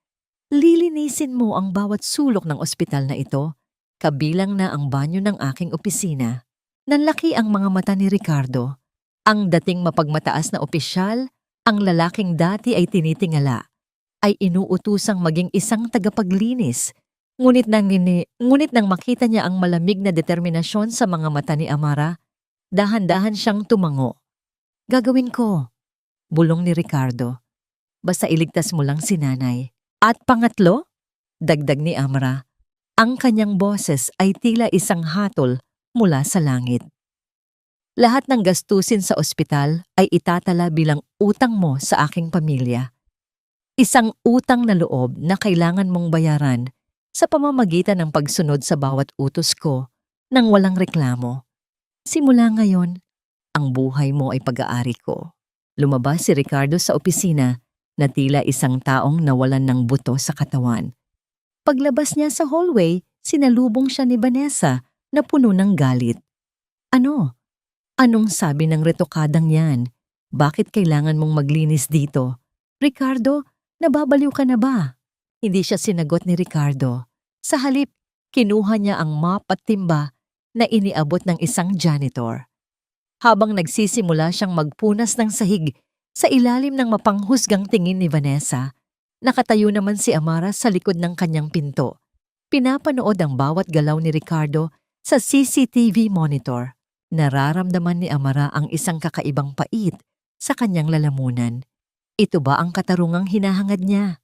Lilinisin mo ang bawat sulok ng ospital na ito, kabilang na ang banyo ng aking opisina." Nanlaki ang mga mata ni Ricardo. Ang dating mapagmataas na opisyal, ang lalaking dati ay tinitingala, ay inuutusang maging isang tagapaglinis. Ngunit nang makita niya ang malamig na determinasyon sa mga mata ni Amara, dahan-dahan siyang tumango. "Gagawin ko," bulong ni Ricardo. "Basta iligtas mo lang si nanay." "At pangatlo," dagdag ni Amara, ang kanyang boses ay tila isang hatol mula sa langit. "Lahat ng gastusin sa ospital ay itatala bilang utang mo sa aking pamilya. Isang utang na loob na kailangan mong bayaran sa pamamagitan ng pagsunod sa bawat utos ko nang walang reklamo. Simula ngayon, ang buhay mo ay pag-aari ko." Lumabas si Ricardo sa opisina na tila isang taong nawalan ng buto sa katawan. Paglabas niya sa hallway, sinalubong siya ni Vanessa na puno ng galit. "Ano? Anong sabi ng retokadang yan? Bakit kailangan mong maglinis dito? Ricardo, nababaliw ka na ba?" Hindi siya sinagot ni Ricardo. Sa halip, kinuha niya ang mop at timba na iniabot ng isang janitor. Habang nagsisimula siyang magpunas ng sahig sa ilalim ng mapanghusgang tingin ni Vanessa, nakatayo naman si Amara sa likod ng kanyang pinto. Pinapanood ang bawat galaw ni Ricardo Sa CCTV monitor, nararamdaman ni Amara ang isang kakaibang pait sa kanyang lalamunan. Ito ba ang katarungang hinahangad niya?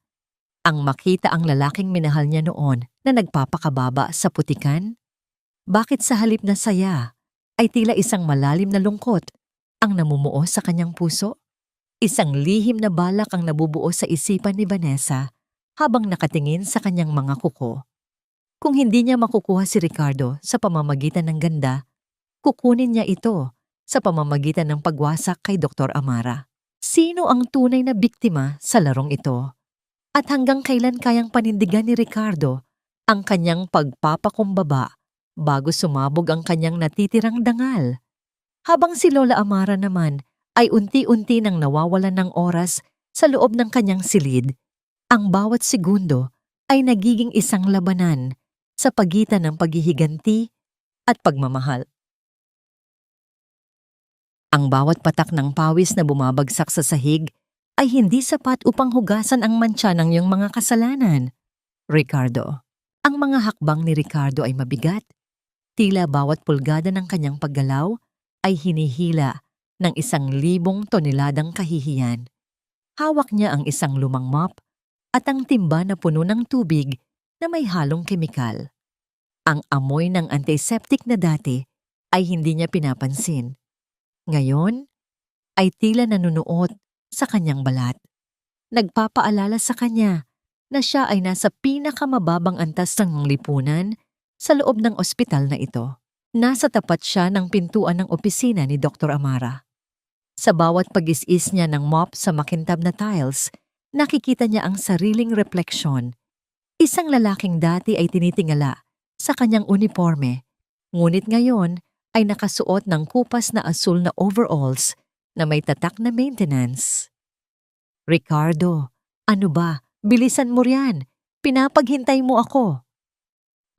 Ang makita ang lalaking minahal niya noon na nagpapakababa sa putikan? Bakit sa halip na saya, ay tila isang malalim na lungkot ang namumuo sa kanyang puso? Isang lihim na balak ang nabubuo sa isipan ni Vanessa habang nakatingin sa kanyang mga kuko. Kung hindi niya makukuha si Ricardo sa pamamagitan ng ganda, kukunin niya ito sa pamamagitan ng pagwasak kay Dr. Amara. Sino ang tunay na biktima sa larong ito? At hanggang kailan kayang panindigan ni Ricardo ang kanyang pagpapakumbaba bago sumabog ang kanyang natitirang dangal? Habang si Lola Amara naman ay unti-unti nang nawawalan ng oras sa loob ng kanyang silid, ang bawat segundo ay nagiging isang labanan sa pagitan ng paghihiganti at pagmamahal. Ang bawat patak ng pawis na bumabagsak sa sahig ay hindi sapat upang hugasan ang mantsa ng iyong mga kasalanan. Ricardo. Ang mga hakbang ni Ricardo ay mabigat. Tila bawat pulgada ng kanyang paggalaw ay hinihila ng 1,000 toneladang kahihiyan. Hawak niya ang isang lumang mop at ang timba na puno ng tubig na may halong kemikal. Ang amoy ng antiseptic na dati ay hindi niya pinapansin. Ngayon ay tila nanunuot sa kanyang balat. Nagpapaalala sa kanya na siya ay nasa pinakamababang antas ng lipunan sa loob ng ospital na ito. Nasa tapat siya ng pintuan ng opisina ni Dr. Amara. Sa bawat pag-is-is niya ng mop sa makintab na tiles, nakikita niya ang sariling refleksyon. Isang lalaking dati ay tinitingala sa kanyang uniforme, ngunit ngayon ay nakasuot ng kupas na asul na overalls na may tatak na maintenance. Ricardo, ano ba? Bilisan mo riyan. Pinapaghintay mo ako.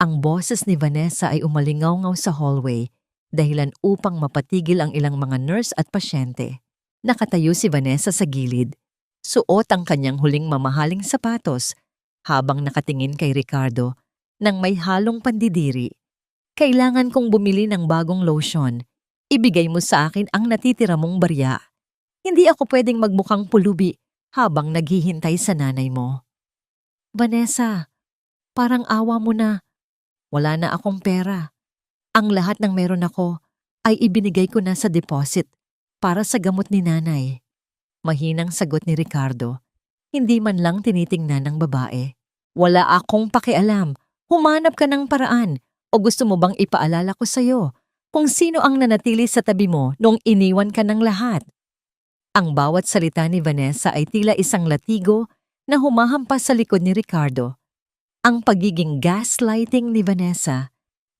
Ang boses ni Vanessa ay umalingaw-ngaw sa hallway dahilan upang mapatigil ang ilang mga nurse at pasyente. Nakatayo si Vanessa sa gilid. Suot ang kanyang huling mamahaling sapatos habang nakatingin kay Ricardo nang may halong pandidiri. Kailangan kong bumili ng bagong lotion. Ibigay mo sa akin ang natitira mong barya. Hindi ako pwedeng magmukhang pulubi habang naghihintay sa nanay mo. Vanessa, parang awa mo na. Wala na akong pera. Ang lahat ng meron ako ay ibinigay ko na sa deposit para sa gamot ni nanay. Mahinang sagot ni Ricardo. Hindi man lang tinitingnan ng babae. Wala akong pakialam. Humanap ka ng paraan o gusto mo bang ipaalala ko sa'yo kung sino ang nanatili sa tabi mo nung iniwan ka ng lahat? Ang bawat salita ni Vanessa ay tila isang latigo na humahampas sa likod ni Ricardo. Ang pagiging gaslighting ni Vanessa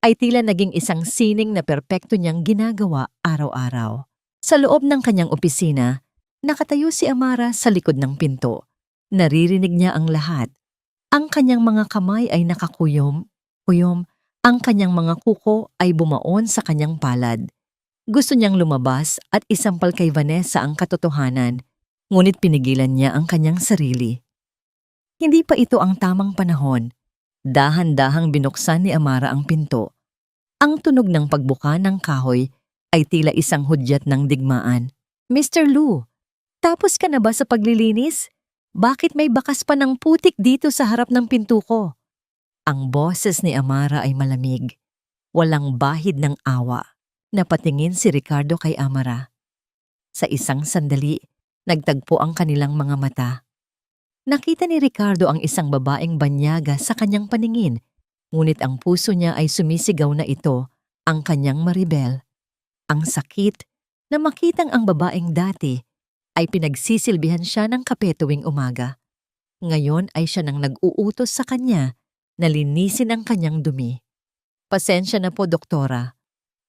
ay tila naging isang sining na perpekto niyang ginagawa araw-araw. Sa loob ng kanyang opisina, nakatayo si Amara sa likod ng pinto. Naririnig niya ang lahat. Ang kanyang mga kamay ay nakakuyom, ang kanyang mga kuko ay bumaon sa kanyang palad. Gusto niyang lumabas at isampal kay Vanessa ang katotohanan, ngunit pinigilan niya ang kanyang sarili. Hindi pa ito ang tamang panahon. Dahan-dahang binuksan ni Amara ang pinto. Ang tunog ng pagbuka ng kahoy ay tila isang hudyat ng digmaan. Mr. Lu, tapos ka na ba sa paglilinis? Bakit may bakas pa ng putik dito sa harap ng pinto ko? Ang boses ni Amara ay malamig. Walang bahid ng awa. Napatingin si Ricardo kay Amara. Sa isang sandali, nagtagpo ang kanilang mga mata. Nakita ni Ricardo ang isang babaeng banyaga sa kanyang paningin, ngunit ang puso niya ay sumisigaw na ito ang kanyang Maribel. Ang sakit na makitang ang babaeng dati ay pinagsisilbihan siya ng kape tuwing umaga. Ngayon ay siya nang nag-uutos sa kanya na linisin ang kanyang dumi. Pasensya na po, doktora.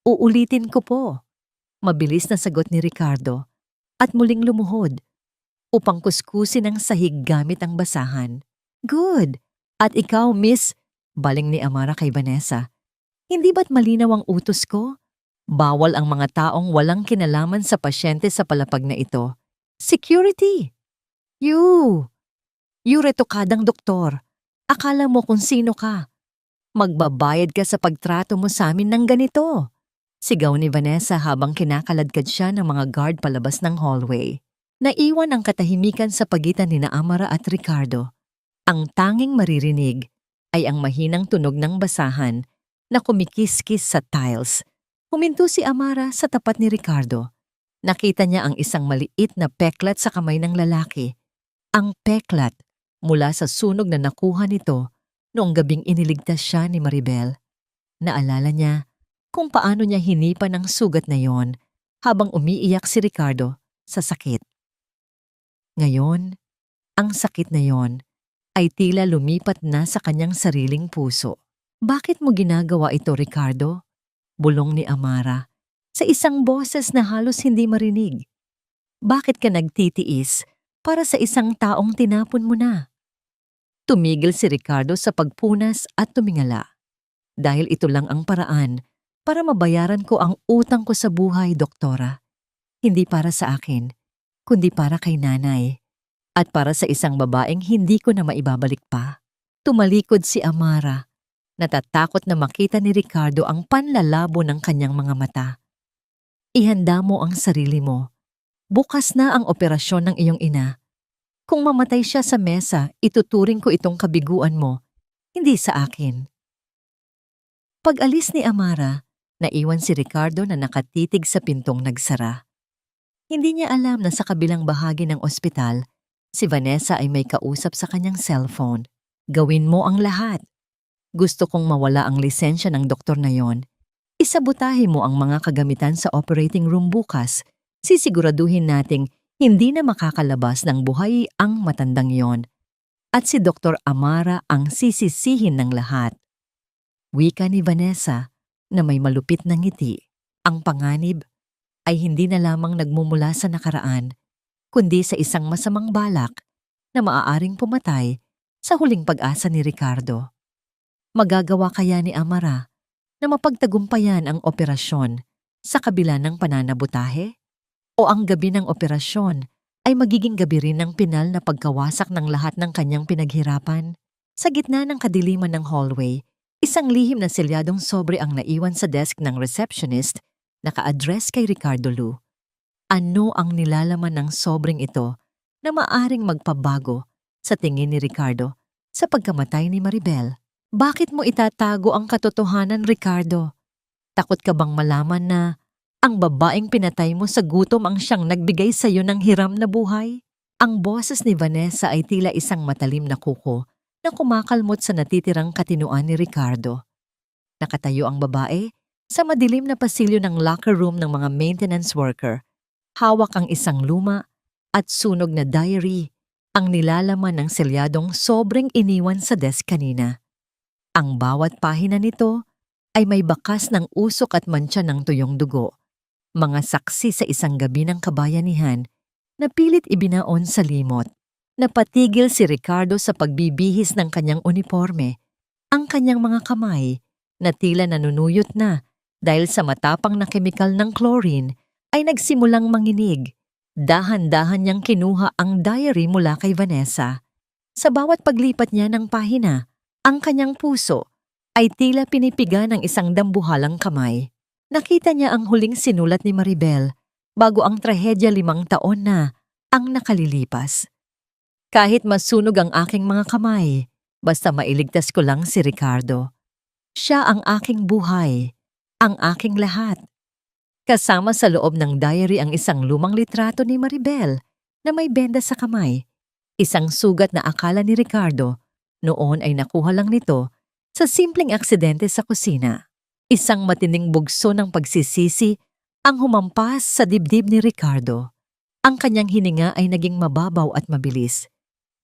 Uulitin ko po. Mabilis na sagot ni Ricardo at muling lumuhod upang kuskusin ang sahig gamit ang basahan. Good. At ikaw, miss, baling ni Amara kay Vanessa, hindi ba't malinaw ang utos ko? Bawal ang mga taong walang kinalaman sa pasyente sa palapag na ito. Security! You retokadang doktor. Akala mo kung sino ka. Magbabayad ka sa pagtrato mo sa amin ng ganito. Sigaw ni Vanessa habang kinakaladkad siya ng mga guard palabas ng hallway. Naiwan ang katahimikan sa pagitan ni Amara at Ricardo. Ang tanging maririnig ay ang mahinang tunog ng basahan na kumikiskis sa tiles. Huminto si Amara sa tapat ni Ricardo. Nakita niya ang isang maliit na peklat sa kamay ng lalaki. Ang peklat mula sa sunog na nakuha nito noong gabing iniligtas siya ni Maribel. Naalala niya kung paano niya hinipan ang sugat na yon habang umiiyak si Ricardo sa sakit. Ngayon, ang sakit na yon ay tila lumipat na sa kanyang sariling puso. Bakit mo ginagawa ito, Ricardo? Bulong ni Amara sa isang boses na halos hindi marinig. Bakit ka nagtitiis para sa isang taong tinapon mo na? Tumigil si Ricardo sa pagpunas at tumingala. Dahil ito lang ang paraan para mabayaran ko ang utang ko sa buhay, doktora. Hindi para sa akin, kundi para kay nanay. At para sa isang babaeng hindi ko na maibabalik pa. Tumalikod si Amara. Natatakot na makita ni Ricardo ang panlalabo ng kanyang mga mata. Ihanda mo ang sarili mo. Bukas na ang operasyon ng iyong ina. Kung mamatay siya sa mesa, ituturing ko itong kabiguan mo, hindi sa akin. Pag-alis ni Amara, naiwan si Ricardo na nakatitig sa pintong nagsara. Hindi niya alam na sa kabilang bahagi ng ospital, si Vanessa ay may kausap sa kanyang cellphone. Gawin mo ang lahat. Gusto kong mawala ang lisensya ng doktor na yon. Isabotahe mo ang mga kagamitan sa operating room bukas. Sisiguraduhin nating hindi na makakalabas ng buhay ang matandang yon. At si Dr. Amara ang sisisihin ng lahat. Wika ni Vanessa na may malupit na ngiti. Ang panganib ay hindi na lamang nagmumula sa nakaraan, kundi sa isang masamang balak na maaaring pumatay sa huling pag-asa ni Ricardo. Magagawa kaya ni Amara na mapagtagumpayan ang operasyon sa kabila ng pananabutahe? O ang gabi ng operasyon ay magiging gabi rin ng pinal na pagkawasak ng lahat ng kanyang pinaghirapan? Sa gitna ng kadiliman ng hallway, isang lihim na selyadong sobre ang naiwan sa desk ng receptionist, naka-address kay Ricardo Lu. Ano ang nilalaman ng sobreng ito na maaring magpabago sa tingin ni Ricardo sa pagkamatay ni Maribel? Bakit mo itatago ang katotohanan, Ricardo? Takot ka bang malaman na ang babaeng pinatay mo sa gutom ang siyang nagbigay sa iyo ng hiram na buhay? Ang boses ni Vanessa ay tila isang matalim na kuko na kumakalmot sa natitirang katinuan ni Ricardo. Nakatayo ang babae sa madilim na pasilyo ng locker room ng mga maintenance worker. Hawak ang isang luma at sunog na diary, ang nilalaman ng selyadong sobreng iniwan sa desk kanina. Ang bawat pahina nito ay may bakas ng usok at mantsa ng tuyong dugo. Mga saksi sa isang gabi ng kabayanihan na pilit ibinaon sa limot. Napatigil si Ricardo sa pagbibihis ng kanyang uniforme. Ang kanyang mga kamay na tila nanunuyot na dahil sa matapang na kemikal ng chlorine ay nagsimulang manginig. Dahan-dahan niyang kinuha ang diary mula kay Vanessa. Sa bawat paglipat niya ng pahina, ang kanyang puso ay tila pinipiga ng isang dambuhalang kamay. Nakita niya ang huling sinulat ni Maribel bago ang trahedya 5 taon na ang nakalilipas. Kahit masunog ang aking mga kamay, basta mailigtas ko lang si Ricardo. Siya ang aking buhay, ang aking lahat. Kasama sa loob ng diary ang isang lumang litrato ni Maribel na may benda sa kamay. Isang sugat na akala ni Ricardo noon ay nakuha lang nito sa simpleng aksidente sa kusina. Isang matinding bugso ng pagsisisi ang humampas sa dibdib ni Ricardo. Ang kanyang hininga ay naging mababaw at mabilis.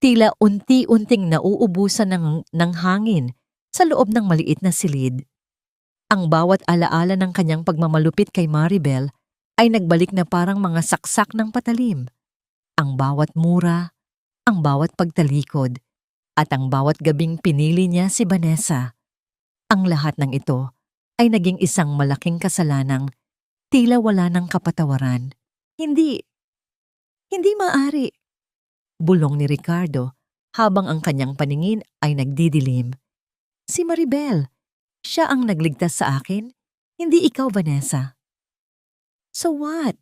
Tila unti-unting nauubusan ng hangin sa loob ng maliit na silid. Ang bawat alaala ng kanyang pagmamalupit kay Maribel ay nagbalik na parang mga saksak ng patalim. Ang bawat mura, ang bawat pagtalikod, at ang bawat gabing pinili niya si Vanessa. Ang lahat ng ito ay naging isang malaking kasalanang tila wala ng kapatawaran. Hindi maaari. Bulong ni Ricardo habang ang kanyang paningin ay nagdidilim. Si Maribel, Siya ang nagligtas sa akin, hindi ikaw, Vanessa. So what?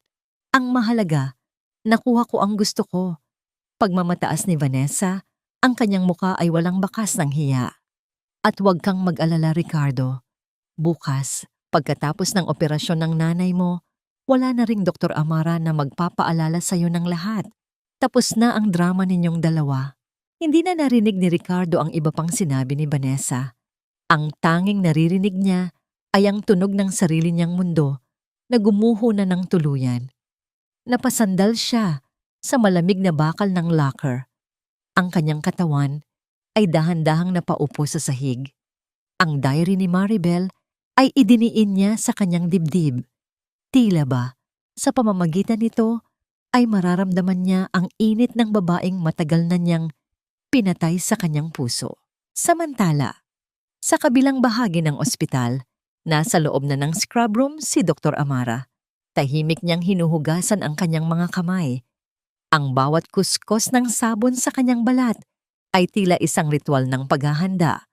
Ang mahalaga, nakuha ko ang gusto ko. Pagmamataas ni Vanessa, ang kanyang muka ay walang bakas ng hiya. At huwag kang mag-alala, Ricardo. Bukas, pagkatapos ng operasyon ng nanay mo, wala na ring Dr. Amara na magpapaalala sa'yo ng lahat. Tapos na ang drama ninyong dalawa. Hindi na narinig ni Ricardo ang iba pang sinabi ni Vanessa. Ang tanging naririnig niya ay ang tunog ng sarili niyang mundo na gumuho na ng tuluyan. Napasandal siya sa malamig na bakal ng locker. Ang kanyang katawan ay dahan-dahang napaupo sa sahig. Ang diary ni Maribel ay idiniin niya sa kanyang dibdib. Tila ba, sa pamamagitan nito ay mararamdaman niya ang init ng babaeng matagal na niyang pinatay sa kanyang puso. Samantala, sa kabilang bahagi ng ospital, nasa loob na ng scrub room si Dr. Amara. Tahimik niyang hinuhugasan ang kanyang mga kamay. Ang bawat kuskos ng sabon sa kanyang balat ay tila isang ritual ng paghahanda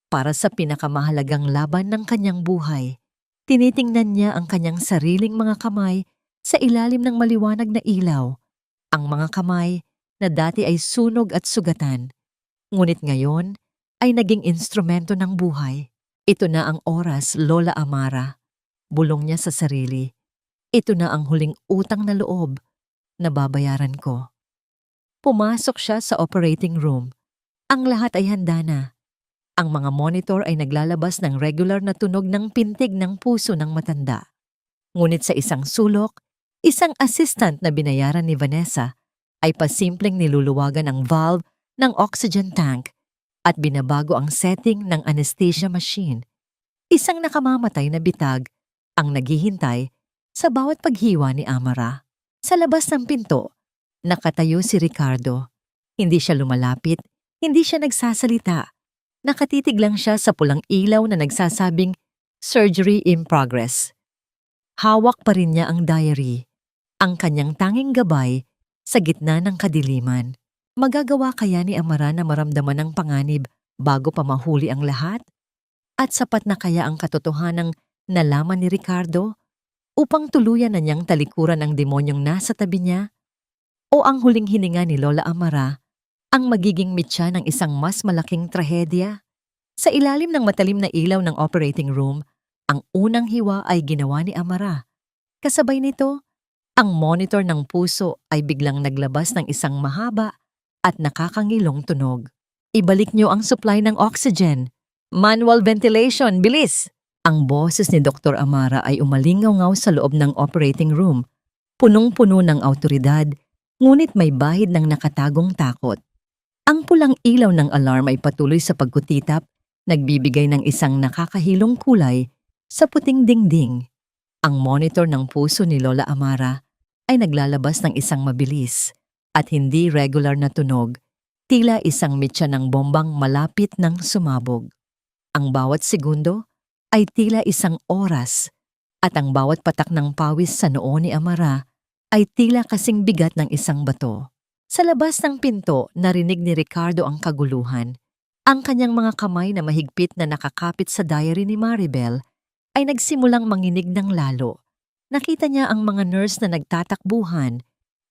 para sa pinakamahalagang laban ng kanyang buhay. Tinitingnan niya ang kanyang sariling mga kamay sa ilalim ng maliwanag na ilaw. Ang mga kamay na dati ay sunog at sugatan, ngunit ngayon ay naging instrumento ng buhay. Ito na ang oras, Lola Amara. Bulong niya sa sarili. Ito na ang huling utang na loob na babayaran ko. Pumasok siya sa operating room. Ang lahat ay handa na. Ang mga monitor ay naglalabas ng regular na tunog ng pintig ng puso ng matanda. Ngunit sa isang sulok, isang assistant na binayaran ni Vanessa ay pasimpleng niluluwagan ang valve ng oxygen tank at binabago ang setting ng anesthesia machine. Isang nakamamatay na bitag ang naghihintay sa bawat paghiwa ni Amara. Sa labas ng pinto, nakatayo si Ricardo. Hindi siya lumalapit, hindi siya nagsasalita. Nakatitig lang siya sa pulang ilaw na nagsasabing surgery in progress. Hawak pa rin niya ang diary, ang kanyang tanging gabay sa gitna ng kadiliman. Magagawa kaya ni Amara na maramdaman ang panganib bago pa mahuli ang lahat? At sapat na kaya ang katotohanang nalaman ni Ricardo upang tuluyan na niyang talikuran ang demonyong nasa tabi niya? O ang huling hininga ni Lola Amara ang magiging mitya ng isang mas malaking trahedya? Sa ilalim ng matalim na ilaw ng operating room, ang unang hiwa ay ginawa ni Amara. Kasabay nito, ang monitor ng puso ay biglang naglabas ng isang mahaba at nakakangilong tunog. Ibalik niyo ang supply ng oxygen. Manual ventilation, bilis! Ang boses ni Dr. Amara ay umalingaw-ngaw sa loob ng operating room. Punong-puno ng awtoridad, ngunit may bahid ng nakatagong takot. Ang pulang ilaw ng alarm ay patuloy sa pagkutitap, nagbibigay ng isang nakakahilong kulay sa puting dingding. Ang monitor ng puso ni Lola Amara ay naglalabas ng isang mabilis at hindi regular na tunog, tila isang mitya ng bombang malapit ng sumabog. Ang bawat segundo ay tila isang oras at ang bawat patak ng pawis sa noo ni Amara ay tila kasing bigat ng isang bato. Sa labas ng pinto, narinig ni Ricardo ang kaguluhan. Ang kanyang mga kamay na mahigpit na nakakapit sa diary ni Maribel ay nagsimulang manginig ng lalo. Nakita niya ang mga nurse na nagtatakbuhan,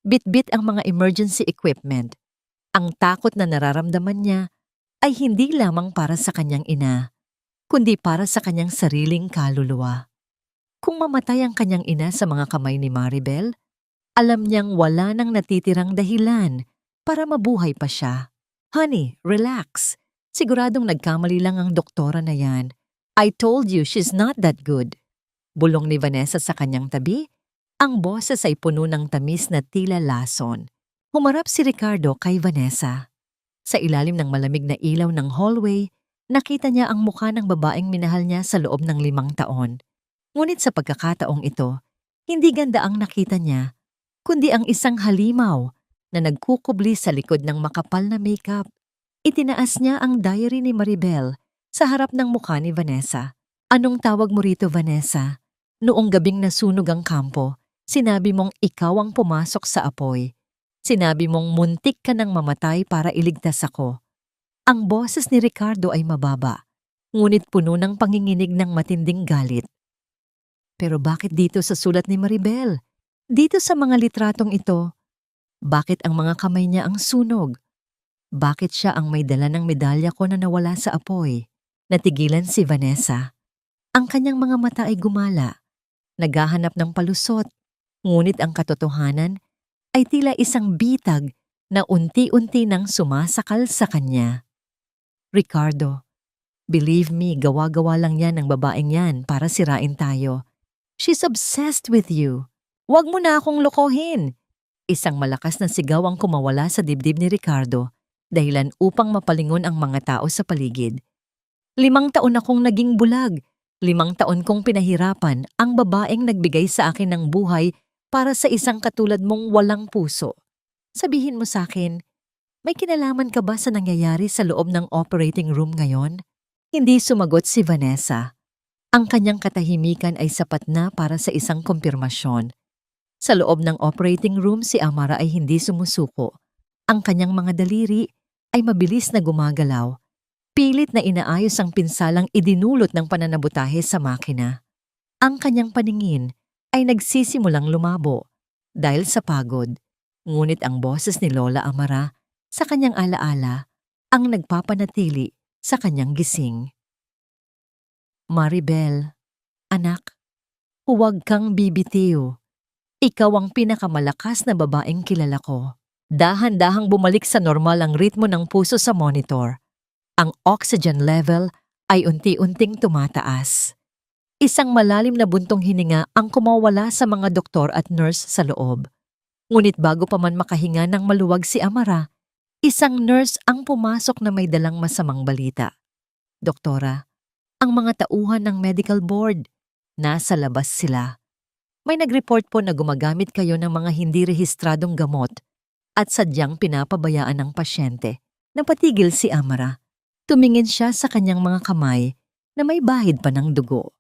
bit-bit ang mga emergency equipment. Ang takot na nararamdaman niya ay hindi lamang para sa kanyang ina, kundi para sa kanyang sariling kaluluwa. Kung mamatay ang kanyang ina sa mga kamay ni Maribel, alam niyang wala nang natitirang dahilan para mabuhay pa siya. Honey, relax. Siguradong nagkamali lang ang doktora na yan. I told you she's not that good. Bulong ni Vanessa sa kanyang tabi. Ang boses ay puno ng tamis na tila lason. Humarap si Ricardo kay Vanessa. Sa ilalim ng malamig na ilaw ng hallway, nakita niya ang mukha ng babaeng minahal niya sa loob ng 5 taon. Ngunit sa pagkakataong ito, hindi ganda ang nakita niya, kundi ang isang halimaw na nagkukubli sa likod ng makapal na makeup. Itinaas niya ang diary ni Maribel sa harap ng mukha ni Vanessa. Anong tawag mo rito, Vanessa? Noong gabing nasunog ang kampo, sinabi mong ikaw ang pumasok sa apoy. Sinabi mong muntik ka nang mamatay para iligtas ako. Ang boses ni Ricardo ay mababa, ngunit puno ng panginginig ng matinding galit. Pero bakit dito sa sulat ni Maribel? Dito sa mga litratong ito, bakit ang mga kamay niya ang sunog? Bakit siya ang may dala ng medalya ko na nawala sa apoy? Natigilan si Vanessa. Ang kanyang mga mata ay gumala, naghahanap ng palusot, ngunit ang katotohanan ay tila isang bitag na unti-unti nang sumasakal sa kanya. Ricardo, believe me, gawa-gawa lang yan ng babaeng yan para sirain tayo. She's obsessed with you. Huwag mo na akong lokohin. Isang malakas na sigaw ang kumawala sa dibdib ni Ricardo, dahilan upang mapalingon ang mga tao sa paligid. 5 taon akong naging bulag. 5 taon kong pinahirapan ang babaeng nagbigay sa akin ng buhay para sa isang katulad mong walang puso. Sabihin mo sa akin, may kinalaman ka ba sa nangyayari sa loob ng operating room ngayon? Hindi sumagot si Vanessa. Ang kanyang katahimikan ay sapat na para sa isang kumpirmasyon. Sa loob ng operating room, si Amara ay hindi sumusuko. Ang kanyang mga daliri ay mabilis na gumagalaw. Pilit na inaayos ang pinsalang idinulot ng pananabutahe sa makina. Ang kanyang paningin ay nagsisimulang lumabo dahil sa pagod. Ngunit ang boses ni Lola Amara sa kanyang alaala ang nagpapanatili sa kanyang gising. Maribel, anak, huwag kang bibitiw. Ikaw ang pinakamalakas na babaeng kilala ko. Dahan-dahang bumalik sa normal ang ritmo ng puso sa monitor. Ang oxygen level ay unti-unting tumataas. Isang malalim na buntong hininga ang kumawala sa mga doktor at nurse sa loob. Ngunit bago pa man makahinga ng maluwag si Amara, isang nurse ang pumasok na may dalang masamang balita. Doktora, ang mga tauhan ng medical board, nasa labas sila. May nag-report po na gumagamit kayo ng mga hindi rehistradong gamot at sadyang pinapabayaan ng pasyente. Napatigil si Amara. Tumingin siya sa kanyang mga kamay na may bahid pa ng dugo.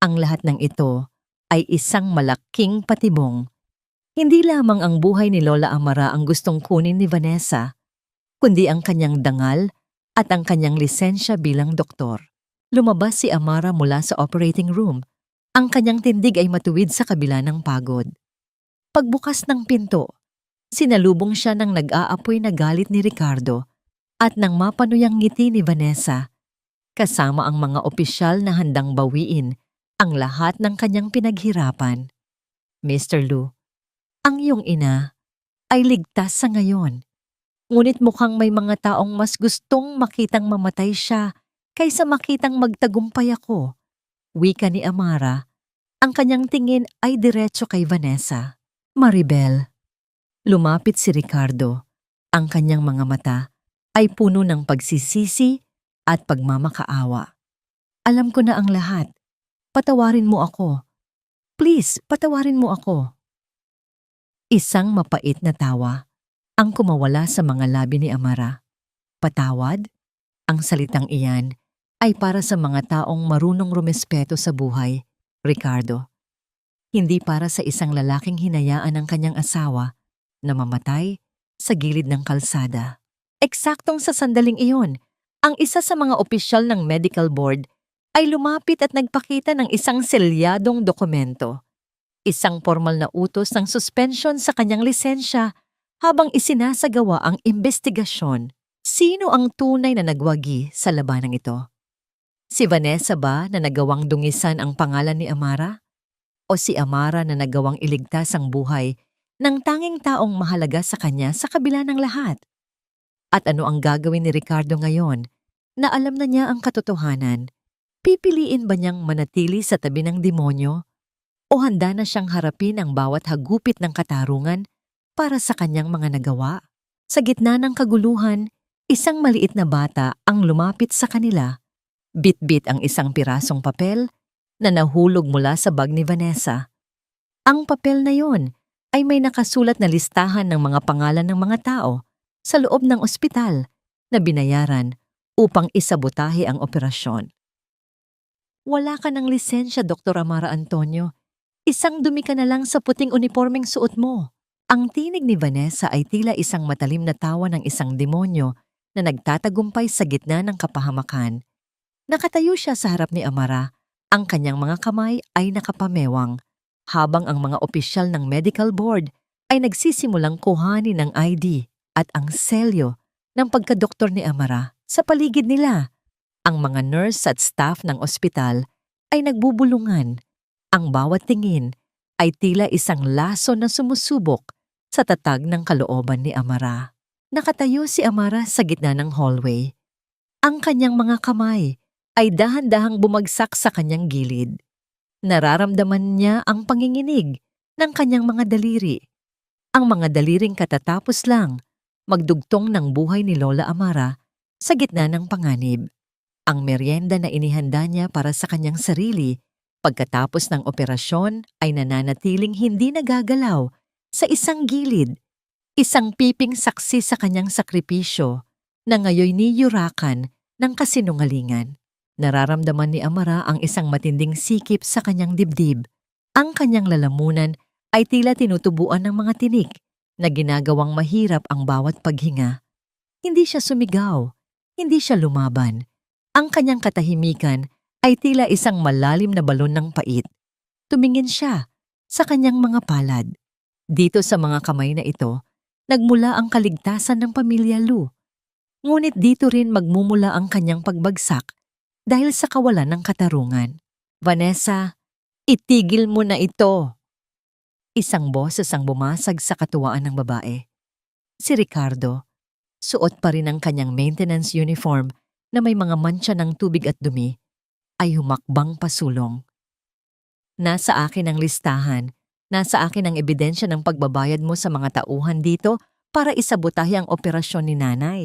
Ang lahat ng ito ay isang malaking patibong. Hindi lamang ang buhay ni Lola Amara ang gustong kunin ni Vanessa, kundi ang kanyang dangal at ang kanyang lisensya bilang doktor. Lumabas si Amara mula sa operating room. Ang kanyang tindig ay matuwid sa kabila ng pagod. Pagbukas ng pinto, sinalubong siya ng nag-aapoy na galit ni Ricardo at ng mapanuyang ngiti ni Vanessa, kasama ang mga opisyal na handang bawiin ang lahat ng kanyang pinaghirapan. Mr. Lu, ang iyong ina ay ligtas sa ngayon. Ngunit mukhang may mga taong mas gustong makitang mamatay siya kaysa makitang magtagumpay ako. Wika ni Amara, ang kanyang tingin ay diretso kay Vanessa. Maribel. Lumapit si Ricardo. Ang kanyang mga mata ay puno ng pagsisisi at pagmamakaawa. Alam ko na ang lahat. Patawarin mo ako. Please, patawarin mo ako. Isang mapait na tawa ang kumawala sa mga labi ni Amara. Patawad? Ang salitang iyan ay para sa mga taong marunong rumespeto sa buhay, Ricardo. Hindi para sa isang lalaking hinayaan ng kanyang asawa na mamatay sa gilid ng kalsada. Eksaktong sa sandaling iyon, ang isa sa mga opisyal ng medical board ay lumapit at nagpakita ng isang selyadong dokumento. Isang formal na utos ng suspension sa kanyang lisensya habang isinasagawa ang investigasyon. Sino ang tunay na nagwagi sa labanang ito? Si Vanessa ba na nagawang dungisan ang pangalan ni Amara? O si Amara na nagawang iligtas ang buhay ng tanging taong mahalaga sa kanya sa kabila ng lahat? At ano ang gagawin ni Ricardo ngayon na alam na niya ang katotohanan? Pipiliin ba niyang manatili sa tabi ng demonyo? O handa na siyang harapin ang bawat hagupit ng katarungan para sa kanyang mga nagawa? Sa gitna ng kaguluhan, isang maliit na bata ang lumapit sa kanila. Bit-bit ang isang pirasong papel na nahulog mula sa bag ni Vanessa. Ang papel na yon ay may nakasulat na listahan ng mga pangalan ng mga tao sa loob ng ospital na binayaran upang isabotahe ang operasyon. Wala ka ng lisensya, Dr. Amara Antonio. Isang dumi ka na lang sa puting unipormeng suot mo. Ang tinig ni Vanessa ay tila isang matalim na tawa ng isang demonyo na nagtatagumpay sa gitna ng kapahamakan. Nakatayo siya sa harap ni Amara. Ang kanyang mga kamay ay nakapamewang, habang ang mga opisyal ng medical board ay nagsisimulang kuhanin ng ID at ang selyo ng pagkadoktor ni Amara sa paligid nila. Ang mga nurse at staff ng ospital ay nagbubulungan. Ang bawat tingin ay tila isang laso na sumusubok sa tatag ng kalooban ni Amara. Nakatayo si Amara sa gitna ng hallway. Ang kanyang mga kamay ay dahan-dahang bumagsak sa kanyang gilid. Nararamdaman niya ang panginginig ng kanyang mga daliri. Ang mga daliring katatapos lang magdugtong ng buhay ni Lola Amara sa gitna ng panganib. Ang merienda na inihanda niya para sa kanyang sarili pagkatapos ng operasyon ay nananatiling hindi nagagalaw sa isang gilid. Isang piping saksi sa kanyang sakripisyo na ngayon niyurakan ng kasinungalingan. Nararamdaman ni Amara ang isang matinding sikip sa kanyang dibdib. Ang kanyang lalamunan ay tila tinutubuan ng mga tinik na ginagawang mahirap ang bawat paghinga. Hindi siya sumigaw, hindi siya lumaban. Ang kanyang katahimikan ay tila isang malalim na balon ng pait. Tumingin siya sa kanyang mga palad. Dito sa mga kamay na ito, nagmula ang kaligtasan ng pamilya Lu. Ngunit dito rin magmumula ang kanyang pagbagsak dahil sa kawalan ng katarungan. Vanessa, itigil mo na ito. Isang boses ang bumasag sa katuwaan ng babae. Si Ricardo, suot pa rin ang kanyang maintenance uniform na may mga mantsa ng tubig at dumi, ay humakbang pasulong. Nasa akin ang listahan, nasa akin ang ebidensya ng pagbabayad mo sa mga tauhan dito para isabotahe ang operasyon ni nanay.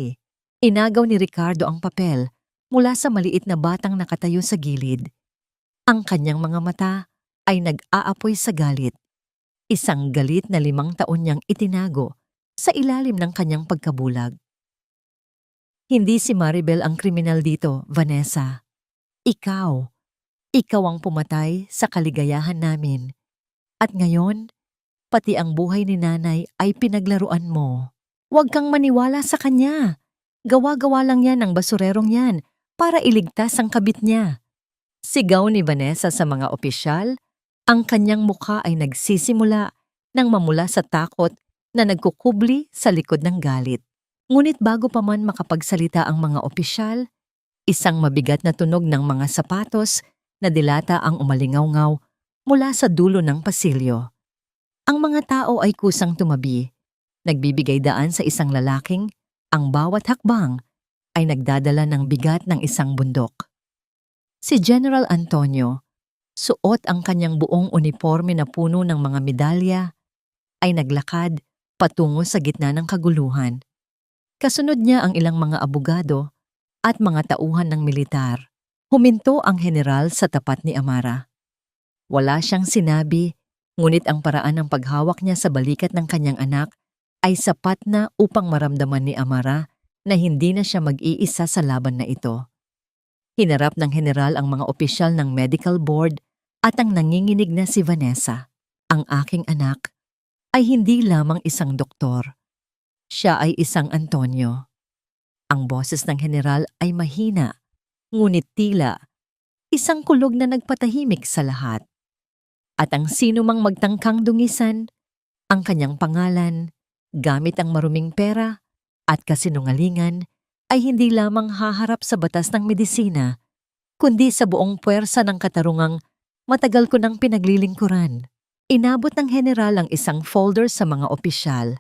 Inagaw ni Ricardo ang papel mula sa maliit na batang nakatayo sa gilid. Ang kanyang mga mata ay nag-aapoy sa galit. Isang galit na 5 taon niyang itinago sa ilalim ng kanyang pagkabulag. Hindi si Maribel ang kriminal dito, Vanessa. Ikaw. Ikaw ang pumatay sa kaligayahan namin. At ngayon, pati ang buhay ni nanay ay pinaglaruan mo. Huwag kang maniwala sa kanya. Gawa-gawa lang yan ng basurerong yan para iligtas ang kabit niya. Sigaw ni Vanessa sa mga opisyal, ang kanyang mukha ay nagsisimula nang mamula sa takot na nagkukubli sa likod ng galit. Ngunit bago pa man makapagsalita ang mga opisyal, isang mabigat na tunog ng mga sapatos na dilata ang umalingaw-ngaw mula sa dulo ng pasilyo. Ang mga tao ay kusang tumabi, nagbibigay daan sa isang lalaking ang bawat hakbang ay nagdadala ng bigat ng isang bundok. Si General Antonio, suot ang kanyang buong uniforme na puno ng mga medalya, ay naglakad patungo sa gitna ng kaguluhan. Kasunod niya ang ilang mga abogado at mga tauhan ng militar. Huminto ang general sa tapat ni Amara. Wala siyang sinabi, ngunit ang paraan ng paghawak niya sa balikat ng kanyang anak ay sapat na upang maramdaman ni Amara na hindi na siya mag-iisa sa laban na ito. Hinarap ng general ang mga opisyal ng medical board at ang nanginginig na si Vanessa. Ang aking anak ay hindi lamang isang doktor. Siya ay isang Antonio. Ang boses ng general ay mahina, ngunit tila isang kulog na nagpatahimik sa lahat. At ang sino mang magtangkang dungisan, ang kanyang pangalan, gamit ang maruming pera at kasinungalingan, ay hindi lamang haharap sa batas ng medisina, kundi sa buong puwersa ng katarungang matagal ko nang pinaglilingkuran. Inabot ng general ang isang folder sa mga opisyal.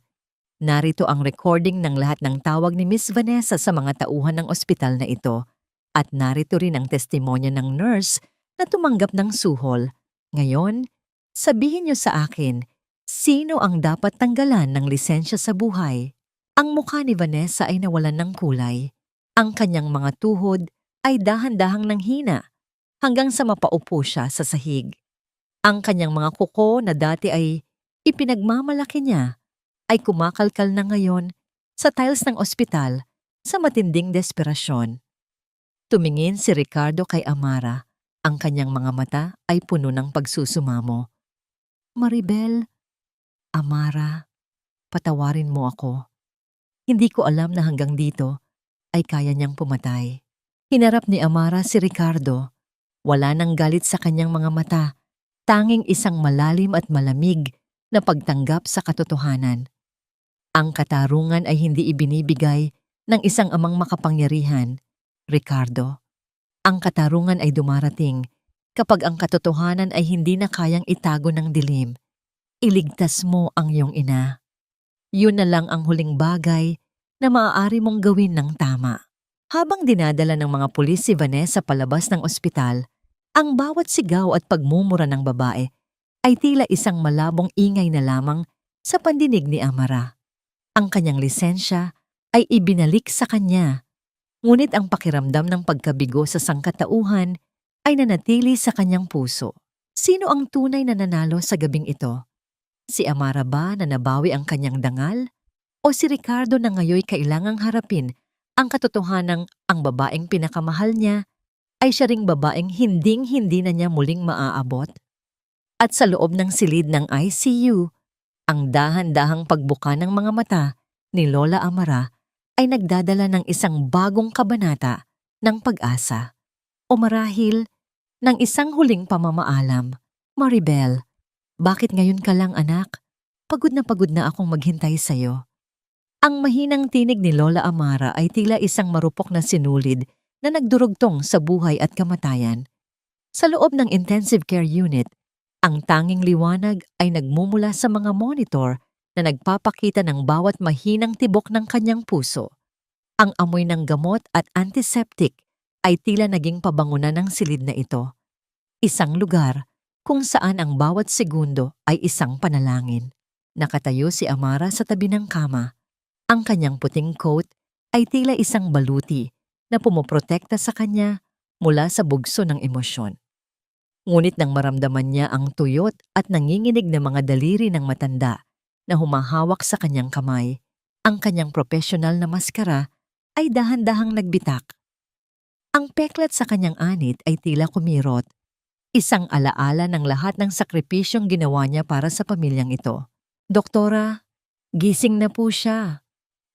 Narito ang recording ng lahat ng tawag ni Miss Vanessa sa mga tauhan ng ospital na ito, at narito rin ang testimonya ng nurse na tumanggap ng suhol. Ngayon, sabihin niyo sa akin, sino ang dapat tanggalan ng lisensya sa buhay? Ang mukha ni Vanessa ay nawalan ng kulay. Ang kanyang mga tuhod ay dahan-dahang nanghina hanggang sa mapaupo siya sa sahig. Ang kanyang mga kuko na dati ay ipinagmamalaki niya ay kumakalkal na ngayon sa tiles ng ospital sa matinding desperasyon. Tumingin si Ricardo kay Amara. Ang kanyang mga mata ay puno ng pagsusumamo. Maribel, Amara, patawarin mo ako. Hindi ko alam na hanggang dito ay kaya niyang pumatay. Hinarap ni Amara si Ricardo. Wala nang galit sa kanyang mga mata, tanging isang malalim at malamig na pagtanggap sa katotohanan. Ang katarungan ay hindi ibinibigay ng isang amang makapangyarihan, Ricardo. Ang katarungan ay dumarating kapag ang katotohanan ay hindi na kayang itago ng dilim. Iligtas mo ang iyong ina. Yun na lang ang huling bagay na maaari mong gawin ng tama. Habang dinadala ng mga pulis si Vanessa palabas ng ospital, ang bawat sigaw at pagmumura ng babae ay tila isang malabong ingay na lamang sa pandinig ni Amara. Ang kanyang lisensya ay ibinalik sa kanya, ngunit ang pakiramdam ng pagkabigo sa sangkatauhan ay nanatili sa kanyang puso. Sino ang tunay na nanalo sa gabing ito? Si Amara ba na nabawi ang kanyang dangal? O si Ricardo na ngayoy kailangang harapin ang katotohanang ang babaeng pinakamahal niya ay siya ring babaeng hinding-hindi na niya muling maaabot? At sa loob ng silid ng ICU, ang dahan-dahang pagbuka ng mga mata ni Lola Amara ay nagdadala ng isang bagong kabanata ng pag-asa. O marahil, ng isang huling pamamaalam. Maribel, bakit ngayon ka lang anak? Pagod na akong maghintay sa'yo. Ang mahinang tinig ni Lola Amara ay tila isang marupok na sinulid na nagdurugtong sa buhay at kamatayan. Sa loob ng intensive care unit, ang tanging liwanag ay nagmumula sa mga monitor na nagpapakita ng bawat mahinang tibok ng kanyang puso. Ang amoy ng gamot at antiseptic ay tila naging pabangunan ng silid na ito. Isang lugar kung saan ang bawat segundo ay isang panalangin. Nakatayo si Amara sa tabi ng kama. Ang kanyang puting coat ay tila isang baluti na pumoprotekta sa kanya mula sa bugso ng emosyon. Ngunit nang maramdaman niya ang tuyot at nanginginig na mga daliri ng matanda na humahawak sa kanyang kamay, ang kanyang profesional na maskara ay dahan-dahang nagbitak. Ang peklat sa kanyang anit ay tila kumirot, isang alaala ng lahat ng sakripisyong ginawa niya para sa pamilyang ito. Doktora, gising na po siya.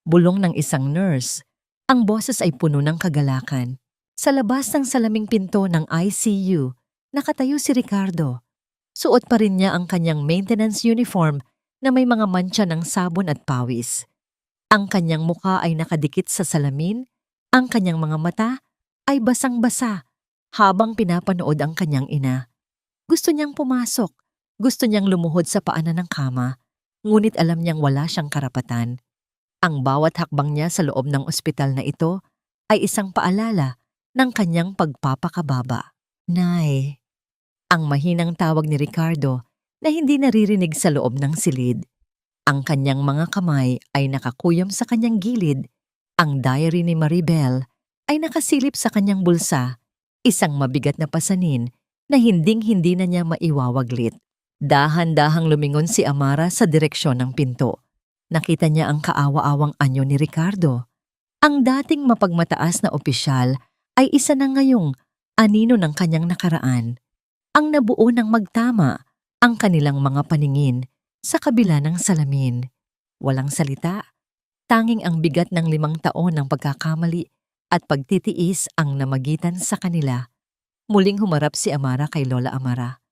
Bulong ng isang nurse. Ang boses ay puno ng kagalakan. Sa labas ng salaming pinto ng ICU, nakatayo si Ricardo. Suot pa rin niya ang kanyang maintenance uniform na may mga mantsa ng sabon at pawis. Ang kanyang mukha ay nakadikit sa salamin, ang kanyang mga mata ay basang-basa habang pinapanood ang kanyang ina. Gusto niyang pumasok, gusto niyang lumuhod sa paanan ng kama, ngunit alam niyang wala siyang karapatan. Ang bawat hakbang niya sa loob ng ospital na ito ay isang paalala ng kanyang pagpapakababa. Nay, ang mahinang tawag ni Ricardo na hindi naririnig sa loob ng silid. Ang kanyang mga kamay ay nakakuyom sa kanyang gilid. Ang diary ni Maribel ay nakasilip sa kanyang bulsa, isang mabigat na pasanin na hinding-hindi na niya maiwawaglit. Dahan-dahang lumingon si Amara sa direksyon ng pinto. Nakita niya ang kaawa-awang anyo ni Ricardo. Ang dating mapagmataas na opisyal ay isa na ngayong anino ng kanyang nakaraan. Ang nabuo ng magtama ang kanilang mga paningin sa kabila ng salamin. Walang salita, tanging ang bigat ng 5 taon ng pagkakamali at pagtitiis ang namagitan sa kanila. Muling humarap si Amara kay Lola Amara.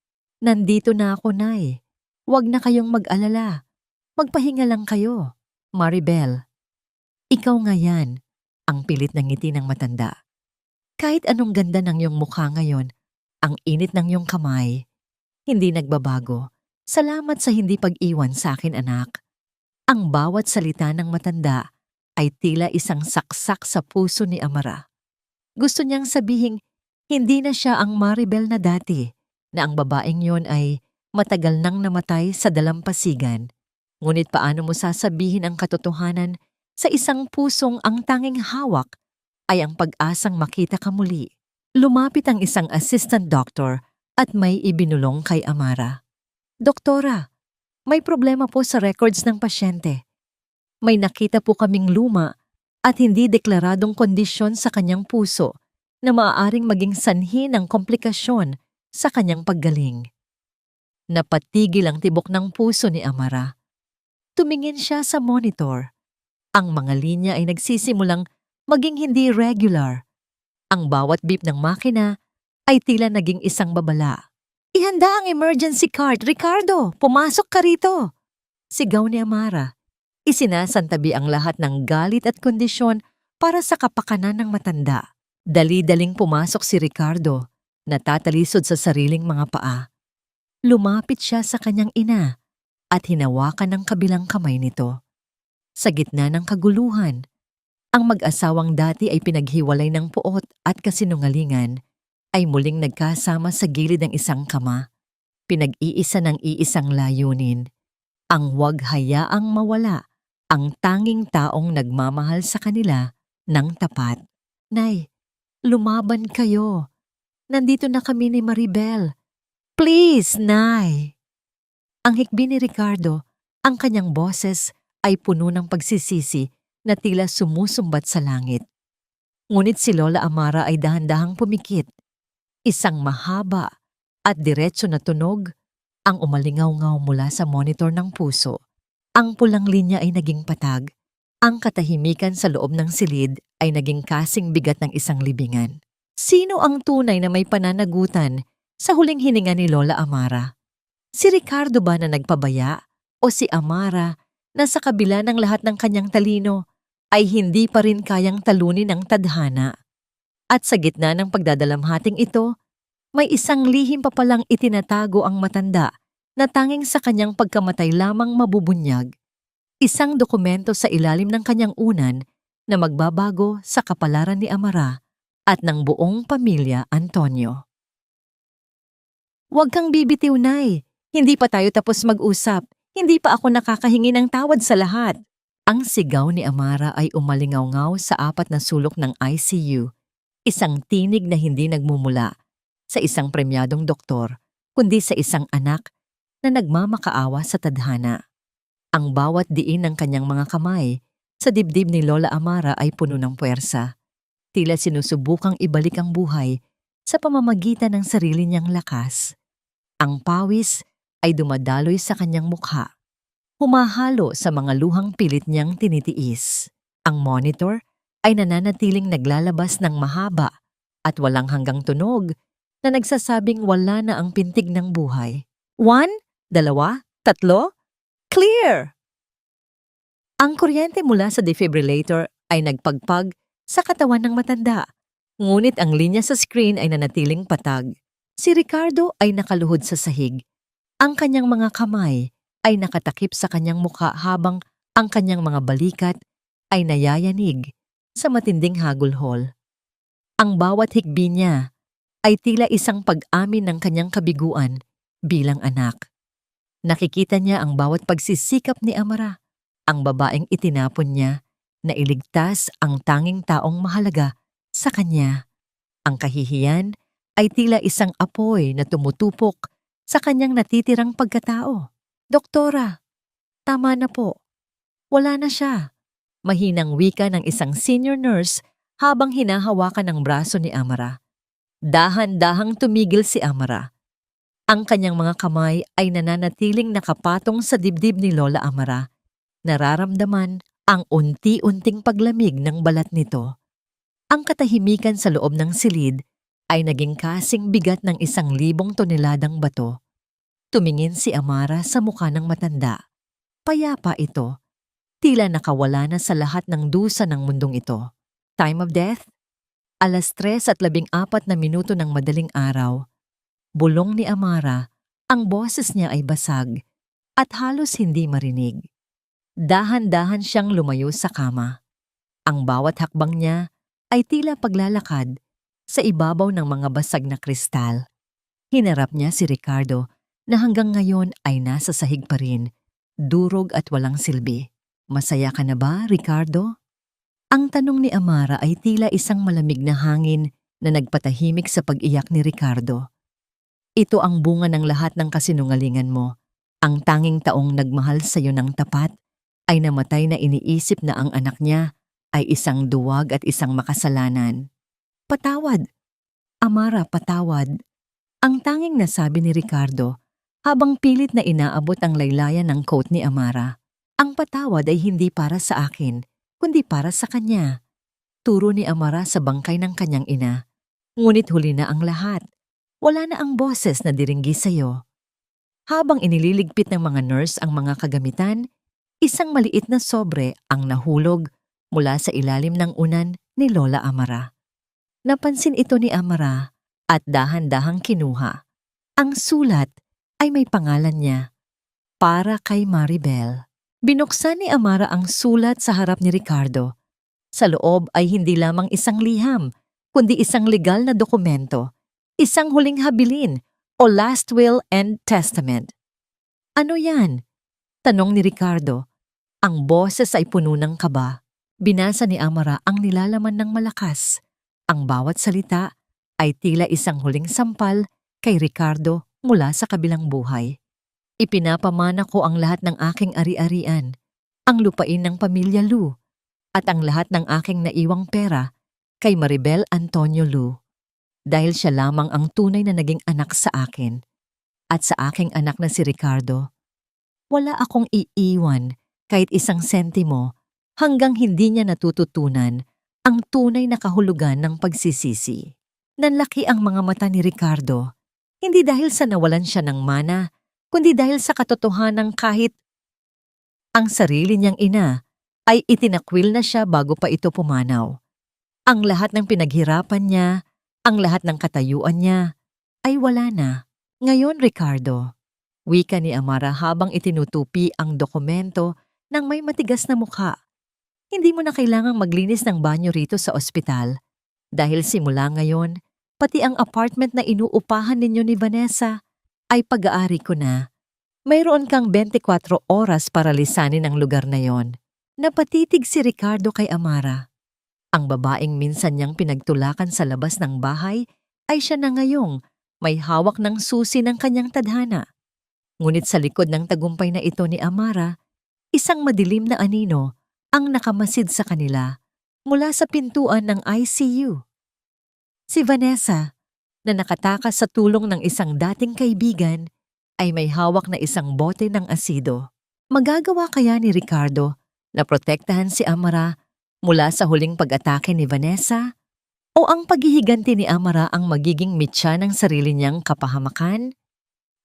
Nandito na ako, Nay. Huwag na kayong mag-alala. Magpahinga lang kayo. Maribel, ikaw nga yan, ang pilit ng ngiti ng matanda. Kahit anong ganda ng iyong mukha ngayon, ang init ng iyong kamay, hindi nagbabago. Salamat sa hindi pag-iwan sa akin, anak. Ang bawat salita ng matanda ay tila isang saksak sa puso ni Amara. Gusto niyang sabihing hindi na siya ang Maribel na dati, na ang babaeng yon ay matagal nang namatay sa dalampasigan. Ngunit paano mo sasabihin ang katotohanan sa isang pusong ang tanging hawak ay ang pag-asang makita ka muli? Lumapit ang isang assistant doctor at may ibinulong kay Amara. Doktora, may problema po sa records ng pasyente. May nakita po kaming luma at hindi deklaradong kondisyon sa kanyang puso na maaaring maging sanhi ng komplikasyon sa kanyang paggaling. Napatigil ang tibok ng puso ni Amara. Tumingin siya sa monitor. Ang mga linya ay nagsisimulang maging hindi regular. Ang bawat beep ng makina ay tila naging isang babala. "Ihanda ang emergency cart, Ricardo! Pumasok ka rito!" Sigaw ni Amara. Isinasantabi ang lahat ng galit at kondisyon para sa kapakanan ng matanda. Dali-daling pumasok si Ricardo, natatalisod sa sariling mga paa. Lumapit siya sa kanyang ina at hinawakan ng kabilang kamay nito. Sa gitna ng kaguluhan, ang mag-asawang dati ay pinaghiwalay ng puot at kasinungalingan ay muling nagkasama sa gilid ng isang kama. Pinag-iisa ng iisang layunin, ang huwag hayaang mawala ang tanging taong nagmamahal sa kanila ng tapat. "Nay, lumaban kayo. Nandito na kami ni Maribel. Please, Nay." Ang hikbi ni Ricardo, ang kanyang boses ay puno ng pagsisisi na tila sumusumbat sa langit. Ngunit si Lola Amara ay dahan-dahang pumikit. Isang mahaba at diretso na tunog ang umalingaw-ngaw mula sa monitor ng puso. Ang pulang linya ay naging patag. Ang katahimikan sa loob ng silid ay naging kasing bigat ng isang libingan. Sino ang tunay na may pananagutan sa huling hininga ni Lola Amara? Si Ricardo ba na nagpabaya o si Amara na sa kabila ng lahat ng kanyang talino ay hindi pa rin kayang talunin ng tadhana? At sa gitna ng pagdadalamhating ito, may isang lihim pa palang itinatago ang matanda na tanging sa kanyang pagkamatay lamang mabubunyag. Isang dokumento sa ilalim ng kanyang unan na magbabago sa kapalaran ni Amara at ng buong pamilya Antonio. "Huwag kang bibitiw, Nay. Hindi pa tayo tapos mag-usap. Hindi pa ako nakakahingi ng tawad sa lahat." Ang sigaw ni Amara ay umalingaw-ngaw sa apat na sulok ng ICU. Isang tinig na hindi nagmumula sa isang premyadong doktor, kundi sa isang anak na nagmamakaawa sa tadhana. Ang bawat diin ng kanyang mga kamay sa dibdib ni Lola Amara ay puno ng puwersa. Tila sinusubukang ibalik ang buhay sa pamamagitan ng sarili niyang lakas. Ang pawis ay dumadaloy sa kanyang mukha, humahalo sa mga luhang pilit niyang tinitiis. Ang monitor ay nananatiling naglalabas ng mahaba at walang hanggang tunog na nagsasabing wala na ang pintig ng buhay. 1, 2, 3, clear! Ang kuryente mula sa defibrillator ay nagpagpag sa katawan ng matanda, ngunit ang linya sa screen ay nanatiling patag. Si Ricardo ay nakaluhod sa sahig. Ang kanyang mga kamay ay nakatakip sa kanyang mukha habang ang kanyang mga balikat ay nayayanig sa matinding hagulhol. Ang bawat hikbi niya ay tila isang pag-amin ng kanyang kabiguan bilang anak. Nakikita niya ang bawat pagsisikap ni Amara, ang babaeng itinapon niya na iligtas ang tanging taong mahalaga sa kanya. Ang kahihiyan ay tila isang apoy na tumutupok sa kanyang natitirang pagkatao. "Doktora, tama na po. Wala na siya." Mahinang wika ng isang senior nurse habang hinahawakan ang braso ni Amara. Dahan-dahang tumigil si Amara. Ang kanyang mga kamay ay nananatiling nakapatong sa dibdib ni Lola Amara. Nararamdaman ang unti-unting paglamig ng balat nito. Ang katahimikan sa loob ng silid ay naging kasing bigat ng 1,000 toneladang bato. Tumingin si Amara sa mukha ng matanda. Payapa ito. Tila nakawala na sa lahat ng dusa ng mundong ito. Time of death? 3:14 ng madaling araw. Bulong ni Amara, ang boses niya ay basag at halos hindi marinig. Dahan-dahan siyang lumayo sa kama. Ang bawat hakbang niya ay tila paglalakad sa ibabaw ng mga basag na kristal. Hinarap niya si Ricardo na hanggang ngayon ay nasa sahig pa rin, durog at walang silbi. "Masaya ka na ba, Ricardo?" Ang tanong ni Amara ay tila isang malamig na hangin na nagpatahimik sa pag-iyak ni Ricardo. "Ito ang bunga ng lahat ng kasinungalingan mo. Ang tanging taong nagmahal sa iyo ng tapat ay namatay na iniisip na ang anak niya ay isang duwag at isang makasalanan." "Patawad, Amara, patawad." Ang tanging nasabi ni Ricardo habang pilit na inaabot ang laylayan ng coat ni Amara. "Ang patawad ay hindi para sa akin, kundi para sa kanya." pagturo ni Amara sa bangkay ng kanyang ina. Ngunit huli na ang lahat. Wala na ang boses na diringgi sa'yo. Habang inililigpit ng mga nurse ang mga kagamitan, isang maliit na sobre ang nahulog mula sa ilalim ng unan ni Lola Amara. Napansin ito ni Amara at dahan-dahang kinuha. Ang sulat ay may pangalan niya, para kay Maribel. Binuksan ni Amara ang sulat sa harap ni Ricardo. Sa loob ay hindi lamang isang liham, kundi isang legal na dokumento, isang huling habilin o last will and testament. Ano yan? Tanong ni Ricardo. Ang boses ay puno ng kaba. Binasa ni Amara ang nilalaman ng malakas. Ang bawat salita ay tila isang huling sampal kay Ricardo mula sa kabilang buhay. Ipinapamana ko ang lahat ng aking ari-arian, ang lupain ng pamilya Lu, at ang lahat ng aking naiwang pera kay Maribel Antonio Lu. Dahil siya lamang ang tunay na naging anak sa akin. At sa aking anak na si Ricardo, wala akong iiwan kahit isang sentimo hanggang hindi niya natututunan ang tunay na kahulugan ng pagsisisi. Nanlaki ang mga mata ni Ricardo, hindi dahil sa nawalan siya ng mana, kundi dahil sa katotohanan kahit ang sarili niyang ina ay itinakwil na siya bago pa ito pumanaw. Ang lahat ng pinaghirapan niya, ang lahat ng katayuan niya, ay wala na. Ngayon, Ricardo, wika ni Amara habang itinutupi ang dokumento ng may matigas na mukha. Hindi mo na kailangang maglinis ng banyo rito sa ospital dahil simula ngayon, pati ang apartment na inuupahan ninyo ni Vanessa ay pag-aari ko na. Mayroon kang 24 oras para lisanin ang lugar na yon. Napatitig si Ricardo kay Amara. Ang babaeng minsan niyang pinagtulakan sa labas ng bahay ay siya na ngayong may hawak ng susi ng kanyang tadhana. Ngunit sa likod ng tagumpay na ito ni Amara, isang madilim na anino ang nakamasid sa kanila mula sa pintuan ng ICU. Si Vanessa, na nakatakas sa tulong ng isang dating kaibigan, ay may hawak na isang bote ng asido. Magagawa kaya ni Ricardo na protektahan si Amara mula sa huling pag-atake ni Vanessa? O ang paghihiganti ni Amara ang magiging mitya ng sarili niyang kapahamakan?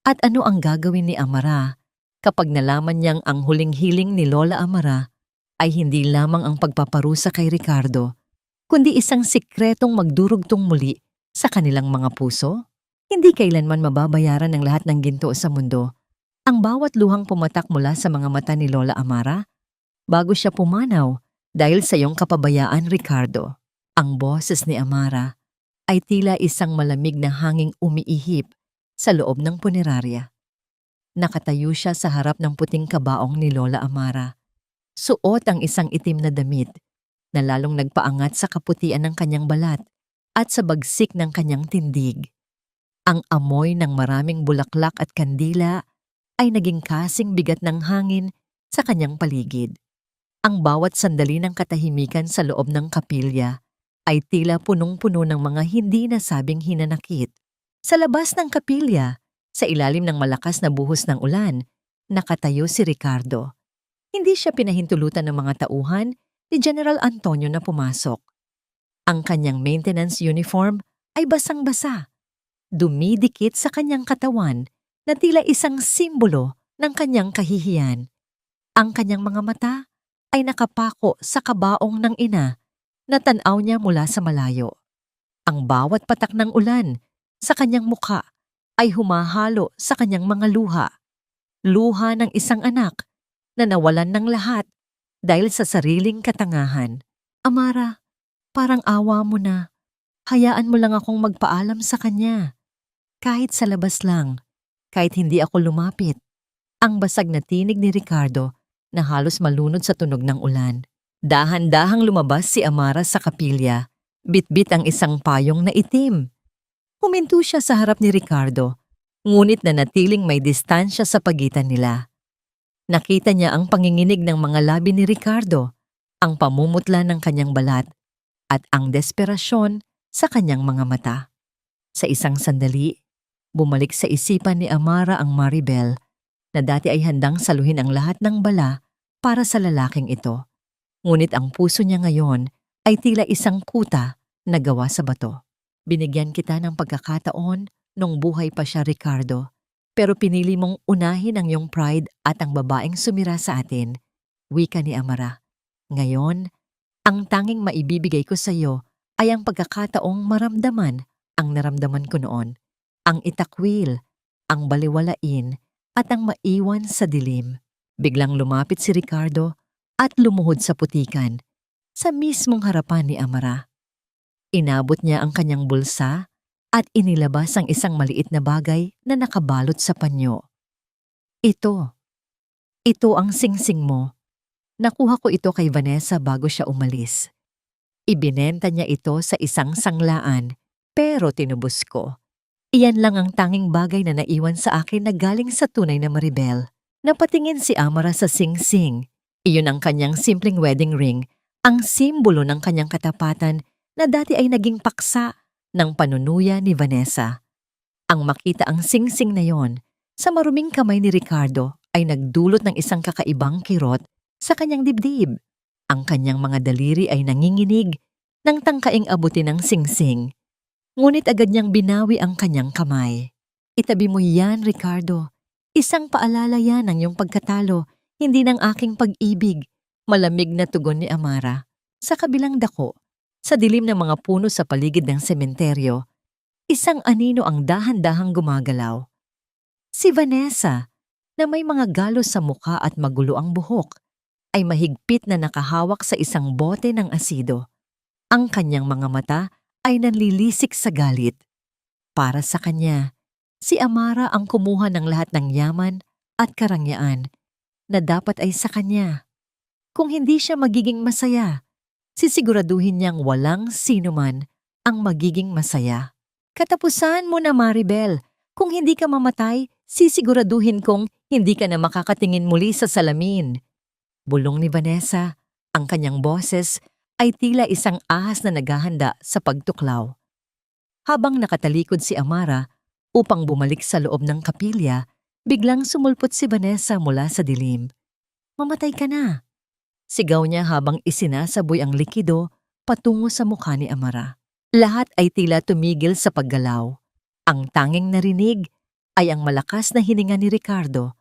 At ano ang gagawin ni Amara kapag nalaman niyang ang huling hiling ni Lola Amara ay hindi lamang ang pagpaparusa kay Ricardo, kundi isang sikretong magdurugtong muli sa kanilang mga puso? Hindi kailanman mababayaran ng lahat ng ginto sa mundo ang bawat luhang pumatak mula sa mga mata ni Lola Amara bago siya pumanaw dahil sa iyong kapabayaan, Ricardo. Ang boses ni Amara ay tila isang malamig na hanging umiihip sa loob ng punerarya. Nakatayo siya sa harap ng puting kabaong ni Lola Amara. Suot ang isang itim na damit na lalong nagpaangat sa kaputian ng kanyang balat at sa bagsik ng kanyang tindig. Ang amoy ng maraming bulaklak at kandila ay naging kasing bigat ng hangin sa kanyang paligid. Ang bawat sandali ng katahimikan sa loob ng kapilya ay tila punong-puno ng mga hindi nasabing hinanakit. Sa labas ng kapilya, sa ilalim ng malakas na buhos ng ulan, nakatayo si Ricardo. Hindi siya pinahintulutan ng mga tauhan ni General Antonio na pumasok. Ang kanyang maintenance uniform ay basang-basa, dumidikit sa kanyang katawan na tila isang simbolo ng kanyang kahihiyan. Ang kanyang mga mata ay nakapako sa kabaong ng ina na tanaw niya mula sa malayo. Ang bawat patak ng ulan sa kanyang mukha ay humahalo sa kanyang mga luha. Luha ng isang anak na nawalan ng lahat dahil sa sariling katangahan. Amara, parang awa mo na. Hayaan mo lang akong magpaalam sa kanya. Kahit sa labas lang, kahit hindi ako lumapit. Ang basag na tinig ni Ricardo na halos malunod sa tunog ng ulan. Dahan-dahang lumabas si Amara sa kapilya, bitbit ang isang payong na itim. Huminto siya sa harap ni Ricardo, ngunit nanatiling may distansya sa pagitan nila. Nakita niya ang panginginig ng mga labi ni Ricardo, ang pamumutla ng kanyang balat, at ang desperasyon sa kanyang mga mata. Sa isang sandali, bumalik sa isipan ni Amara ang Maribel na dati ay handang saluhin ang lahat ng bala para sa lalaking ito. Ngunit ang puso niya ngayon ay tila isang kuta na gawa sa bato. Binigyan kita ng pagkakataon nung buhay pa siya, Ricardo. Pero pinili mong unahin ang iyong pride at ang babaeng sumira sa atin, wika ni Amara. Ngayon, ang tanging maibibigay ko sa iyo ay ang pagkakataong maramdaman ang naramdaman ko noon, ang itakwil, ang baliwalain at ang maiwan sa dilim. Biglang lumapit si Ricardo at lumuhod sa putikan, sa mismong harapan ni Amara. Inabot niya ang kanyang bulsa at inilabas ang isang maliit na bagay na nakabalot sa panyo. Ito ang singsing mo. Nakuha ko ito kay Vanessa bago siya umalis. Ibinenta niya ito sa isang sanglaan, pero tinubos ko. Iyan lang ang tanging bagay na naiwan sa akin na galing sa tunay na Maribel. Napatingin si Amara sa singsing. Iyon ang kanyang simpleng wedding ring, ang simbolo ng kanyang katapatan na dati ay naging paksa ng panunuya ni Vanessa. Ang makita ang singsing na yon sa maruming kamay ni Ricardo ay nagdulot ng isang kakaibang kirot sa kanyang dibdib. Ang kanyang mga daliri ay nanginginig nang tangkaing abutin ng singsing. Ngunit agad niyang binawi ang kanyang kamay. Itabi mo yan, Ricardo. Isang paalala yan ng iyong pagkatalo, hindi ng aking pag-ibig. Malamig na tugon ni Amara. Sa kabilang dako, sa dilim ng mga puno sa paligid ng sementeryo, isang anino ang dahan-dahang gumagalaw. Si Vanessa, na may mga galos sa mukha at magulo ang buhok, ay mahigpit na nakahawak sa isang bote ng asido. Ang kanyang mga mata ay nanlilisik sa galit. Para sa kanya, si Amara ang kumuha ng lahat ng yaman at karangyaan na dapat ay sa kanya. Kung hindi siya magiging masaya, sisiguraduhin niyang walang sino man ang magiging masaya. Katapusan mo na, Maribel. Kung hindi ka mamatay, sisiguraduhin kong hindi ka na makakatingin muli sa salamin. Bulong ni Vanessa, ang kanyang boses ay tila isang ahas na naghahanda sa pagtuklaw. Habang nakatalikod si Amara upang bumalik sa loob ng kapilya, biglang sumulpot si Vanessa mula sa dilim. Mamatay ka na! Sigaw niya habang isinasaboy ang likido patungo sa mukha ni Amara. Lahat ay tila tumigil sa paggalaw. Ang tanging narinig ay ang malakas na hininga ni Ricardo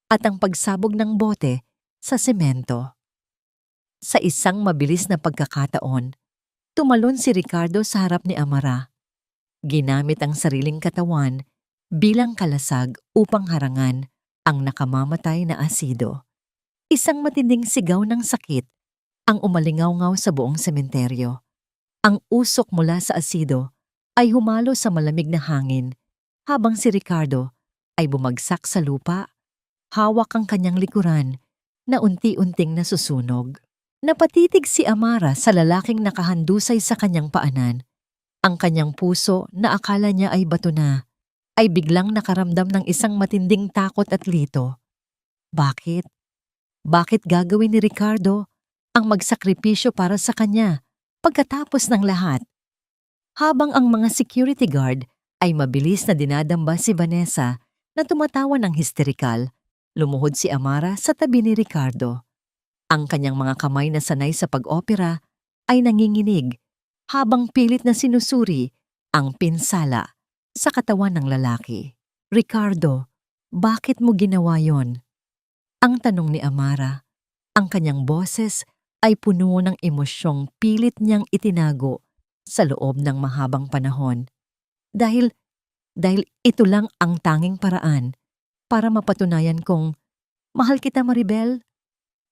at ang pagsabog ng bote sa semento. Sa isang mabilis na pagkakataon, tumalon si Ricardo sa harap ni Amara. Ginamit ang sariling katawan bilang kalasag upang harangan ang nakamamatay na asido. Isang matinding sigaw ng sakit ang umalingaw-ngaw sa buong sementeryo. Ang usok mula sa asido ay humalo sa malamig na hangin habang si Ricardo ay bumagsak sa lupa, hawak ang kanyang likuran na unti-unting nasusunog. Napatitig si Amara sa lalaking nakahandusay sa kanyang paanan. Ang kanyang puso na akala niya ay bato na, ay biglang nakaramdam ng isang matinding takot at lito. Bakit? Bakit gagawin ni Ricardo ang magsakripisyo para sa kanya pagkatapos ng lahat? Habang ang mga security guard ay mabilis na dinadamba si Vanessa na tumatawa ng histerikal, lumuhod si Amara sa tabi ni Ricardo. Ang kanyang mga kamay na sanay sa pag-opera ay nanginginig habang pilit na sinusuri ang pinsala sa katawan ng lalaki. Ricardo, bakit mo ginawa yon? Ang tanong ni Amara. Ang kanyang boses ay puno ng emosyong pilit niyang itinago sa loob ng mahabang panahon. Dahil ito lang ang tanging paraan para mapatunayan kong mahal kita, Maribel.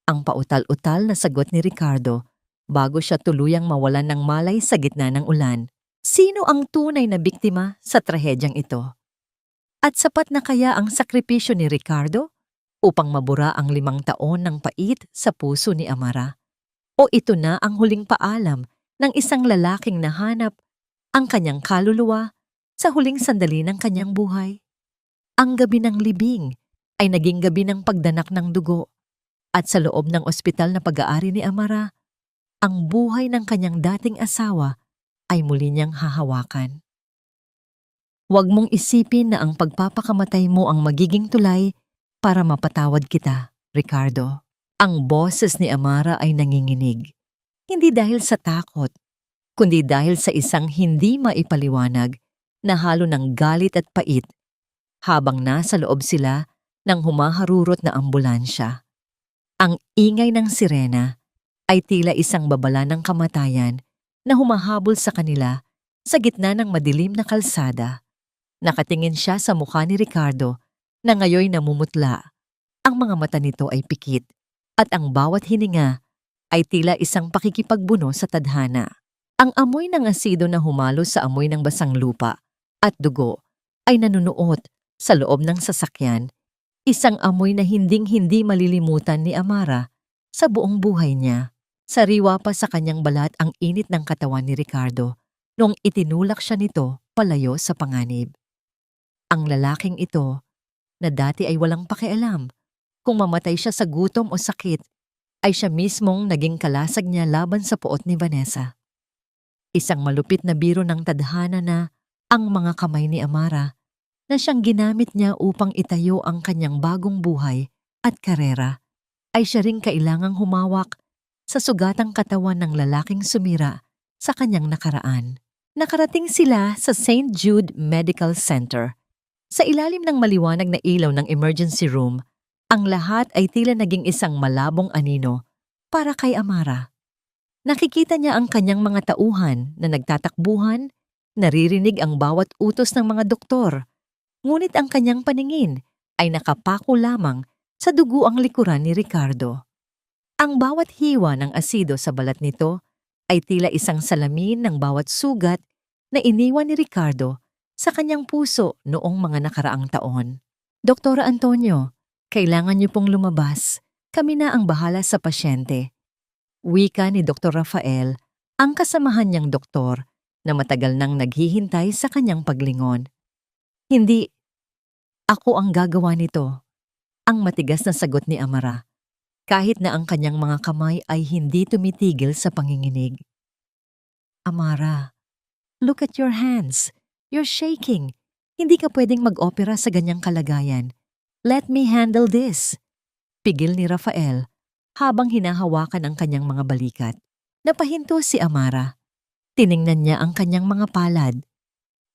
Ang pautal-utal na sagot ni Ricardo bago siya tuluyang mawalan ng malay sa gitna ng ulan. Sino ang tunay na biktima sa trahedyang ito? At sapat na kaya ang sakripisyo ni Ricardo upang mabura ang 5 taon ng pait sa puso ni Amara? O ito na ang huling paalam ng isang lalaking nahanap ang kanyang kaluluwa sa huling sandali ng kanyang buhay? Ang gabi ng libing ay naging gabi ng pagdanak ng dugo at sa loob ng ospital na pag-aari ni Amara, ang buhay ng kanyang dating asawa ay muli niyang hahawakan. Huwag mong isipin na ang pagpapakamatay mo ang magiging tulay para mapatawad kita, Ricardo. Ang boses ni Amara ay nanginginig. Hindi dahil sa takot, kundi dahil sa isang hindi maipaliwanag na halo ng galit at pait habang nasa loob sila ng humaharurot na ambulansya. Ang ingay ng sirena ay tila isang babala ng kamatayan na humahabol sa kanila sa gitna ng madilim na kalsada. Nakatingin siya sa mukha ni Ricardo na ngayoy namumutla. Ang mga mata nito ay pikit at ang bawat hininga ay tila isang pakikipagbuno sa tadhana. Ang amoy ng asido na humalo sa amoy ng basang lupa at dugo ay nanunuot sa loob ng sasakyan, isang amoy na hinding-hindi malilimutan ni Amara sa buong buhay niya. Sariwa pa sa kanyang balat ang init ng katawan ni Ricardo noong itinulak siya nito palayo sa panganib. Ang lalaking ito, na dati ay walang pakialam kung mamatay siya sa gutom o sakit, ay siya mismong naging kalasag niya laban sa puot ni Vanessa. Isang malupit na biro ng tadhana na ang mga kamay ni Amara na siyang ginamit niya upang itayo ang kanyang bagong buhay at karera, ay siya ring kailangang humawak sa sugatang katawan ng lalaking sumira sa kanyang nakaraan. Nakarating sila sa St. Jude Medical Center. Sa ilalim ng maliwanag na ilaw ng emergency room, ang lahat ay tila naging isang malabong anino para kay Amara. Nakikita niya ang kanyang mga tauhan na nagtatakbuhan, naririnig ang bawat utos ng mga doktor, ngunit ang kanyang paningin ay nakapako lamang sa dugo ang likuran ni Ricardo. Ang bawat hiwa ng asido sa balat nito ay tila isang salamin ng bawat sugat na iniwan ni Ricardo sa kanyang puso noong mga nakaraang taon. Doktora Antonio, kailangan niyo pong lumabas. Kami na ang bahala sa pasyente. Wika ni Dr. Rafael, ang kasamahan niyang doktor na matagal nang naghihintay sa kanyang paglingon. Hindi, ako ang gagawa nito. Ang matigas na sagot ni Amara, kahit na ang kanyang mga kamay ay hindi tumitigil sa panginginig. Amara, look at your hands. You're shaking. Hindi ka pwedeng mag-opera sa ganyang kalagayan. Let me handle this. Pigil ni Rafael habang hinahawakan ang kanyang mga balikat. Napahinto si Amara. Tiningnan niya ang kanyang mga palad.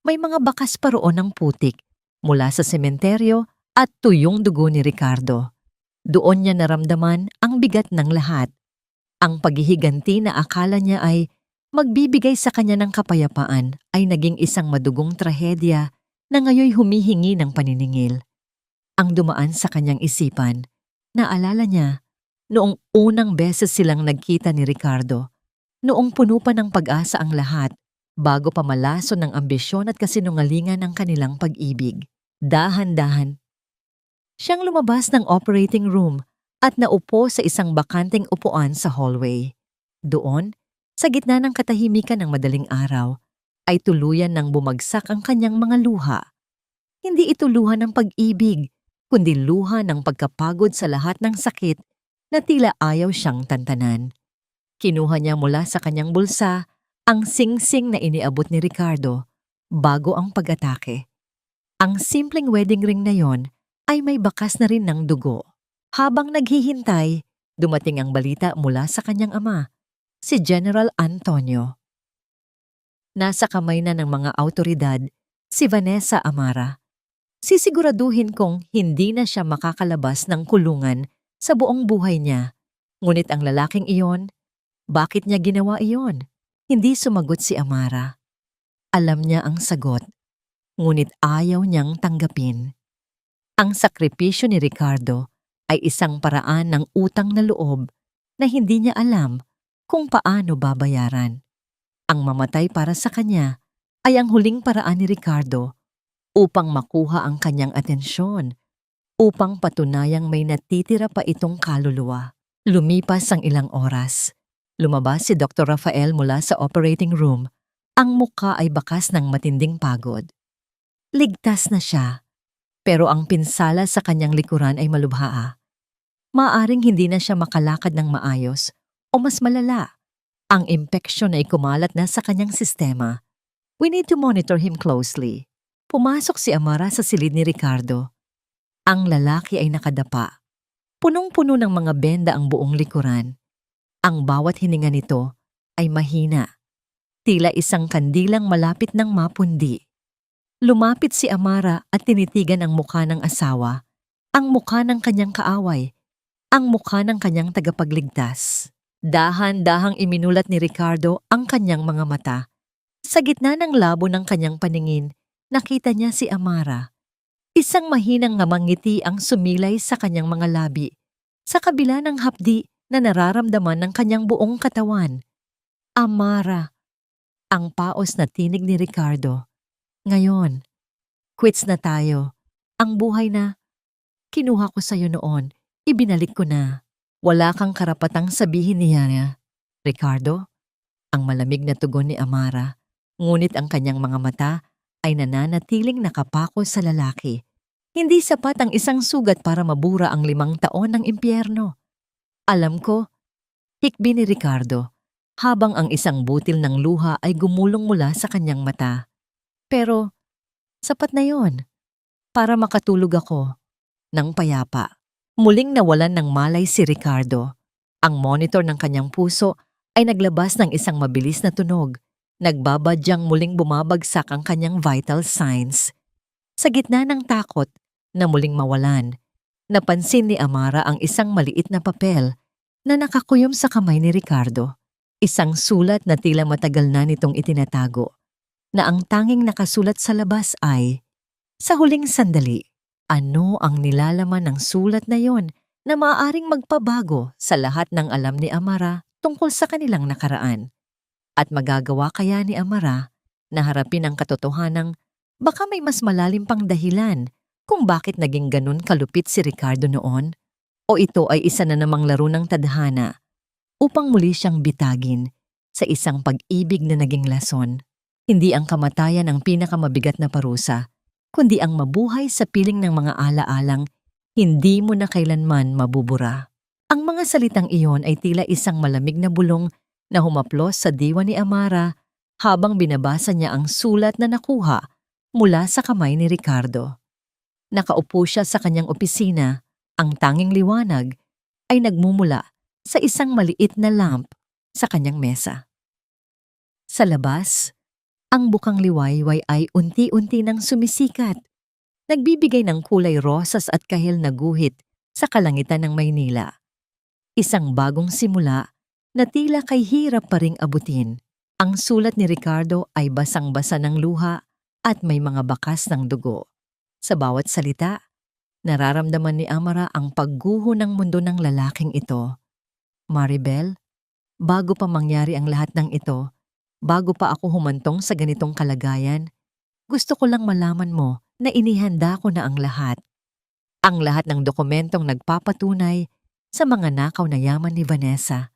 May mga bakas pa roon ng putik mula sa sementeryo at tuyong dugo ni Ricardo. Doon niya naramdaman ang bigat ng lahat. Ang paghihiganti na akala niya ay magbibigay sa kanya ng kapayapaan ay naging isang madugong trahedya na ngayoy humihingi ng paniningil. Ang dumaan sa kanyang isipan, naalala niya noong unang beses silang nagkita ni Ricardo, noong puno pa ng pag-asa ang lahat, bago pa malason ng ambisyon at kasinungalingan ng kanilang pag-ibig. Dahan-dahan, siyang lumabas ng operating room at naupo sa isang bakanteng upuan sa hallway. Doon, sa gitna ng katahimikan ng madaling araw, ay tuluyan ng bumagsak ang kanyang mga luha. Hindi ito luha ng pag-ibig, kundi luha ng pagkapagod sa lahat ng sakit na tila ayaw siyang tantanan. Kinuha niya mula sa kanyang bulsa ang singsing na iniabot ni Ricardo bago ang pag-atake. Ang simpleng wedding ring na yon ay may bakas na rin ng dugo. Habang naghihintay, dumating ang balita mula sa kanyang ama, si General Antonio. Nasa kamay na ng mga awtoridad si Vanessa Amara. Sisiguraduhin kong hindi na siya makakalabas ng kulungan sa buong buhay niya. Ngunit ang lalaking iyon, bakit niya ginawa iyon? Hindi sumagot si Amara. Alam niya ang sagot, ngunit ayaw niyang tanggapin. Ang sakripisyo ni Ricardo ay isang paraan ng utang na loob na hindi niya alam kung paano babayaran. Ang mamatay para sa kanya ay ang huling paraan ni Ricardo upang makuha ang kanyang atensyon, upang patunayang may natitira pa itong kaluluwa. Lumipas ang ilang oras. Lumabas si Dr. Rafael mula sa operating room. Ang mukha ay bakas ng matinding pagod. Ligtas na siya, pero ang pinsala sa kanyang likuran ay malubha. Maaring hindi na siya makalakad ng maayos o mas malala. Ang impeksyon ay kumalat na sa kanyang sistema. We need to monitor him closely. Pumasok si Amara sa silid ni Ricardo. Ang lalaki ay nakadapa. Punong-puno ng mga benda ang buong likuran. Ang bawat hininga nito ay mahina. Tila isang kandilang malapit ng mapundi. Lumapit si Amara at tinitigan ang mukha ng asawa, ang mukha ng kanyang kaaway, ang mukha ng kanyang tagapagligtas. Dahan-dahang iminulat ni Ricardo ang kanyang mga mata. Sa gitna ng labo ng kanyang paningin, nakita niya si Amara. Isang mahinang ngamang ngiti ang sumilay sa kanyang mga labi, sa kabila ng hapdi na nararamdaman ng kanyang buong katawan. Amara, ang paos na tinig ni Ricardo. Ngayon, quits na tayo. Ang buhay na kinuha ko sa'yo noon, ibinalik ko na. Wala kang karapatang sabihin niya, Ricardo. Ang malamig na tugon ni Amara, ngunit ang kanyang mga mata ay nananatiling nakapako sa lalaki. Hindi sapat ang isang sugat para mabura ang 5 taon ng impyerno. Alam ko, hikbi ni Ricardo, habang ang isang butil ng luha ay gumulong mula sa kanyang mata. Pero, sapat na yon para makatulog ako ng payapa. Muling nawalan ng malay si Ricardo. Ang monitor ng kanyang puso ay naglabas ng isang mabilis na tunog. Nagbabadyang muling bumabagsak ang kanyang vital signs. Sa gitna ng takot na muling mawalan, napansin ni Amara ang isang maliit na papel na nakakuyom sa kamay ni Ricardo. Isang sulat na tila matagal na nitong itinatago, na ang tanging nakasulat sa labas ay, sa huling sandali. Ano ang nilalaman ng sulat na yon na maaaring magpabago sa lahat ng alam ni Amara tungkol sa kanilang nakaraan? At magagawa kaya ni Amara na harapin ang katotohanang baka may mas malalim pang dahilan kung bakit naging ganun kalupit si Ricardo noon? O ito ay isa na namang laro ng tadhana upang muli siyang bitagin sa isang pag-ibig na naging lason? Hindi ang kamatayan ang pinakamabigat na parusa, kundi ang mabuhay sa piling ng mga alaalang hindi mo na kailanman mabubura. Ang mga salitang iyon ay tila isang malamig na bulong na humaplos sa diwa ni Amara habang binabasa niya ang sulat na nakuha mula sa kamay ni Ricardo. Nakaupo siya sa kanyang opisina, ang tanging liwanag ay nagmumula sa isang maliit na lamp sa kanyang mesa. Sa labas, ang bukang liwayway ay unti-unti nang sumisikat, nagbibigay ng kulay rosas at kahil na guhit sa kalangitan ng Maynila. Isang bagong simula na tila kay hirap pa ring abutin. Ang sulat ni Ricardo ay basang-basa ng luha at may mga bakas ng dugo. Sa bawat salita, nararamdaman ni Amara ang pagguho ng mundo ng lalaking ito. Maribel, bago pa mangyari ang lahat ng ito, bago pa ako humantong sa ganitong kalagayan, gusto ko lang malaman mo na inihanda ko na ang lahat. Ang lahat ng dokumentong nagpapatunay sa mga nakaw na yaman ni Vanessa.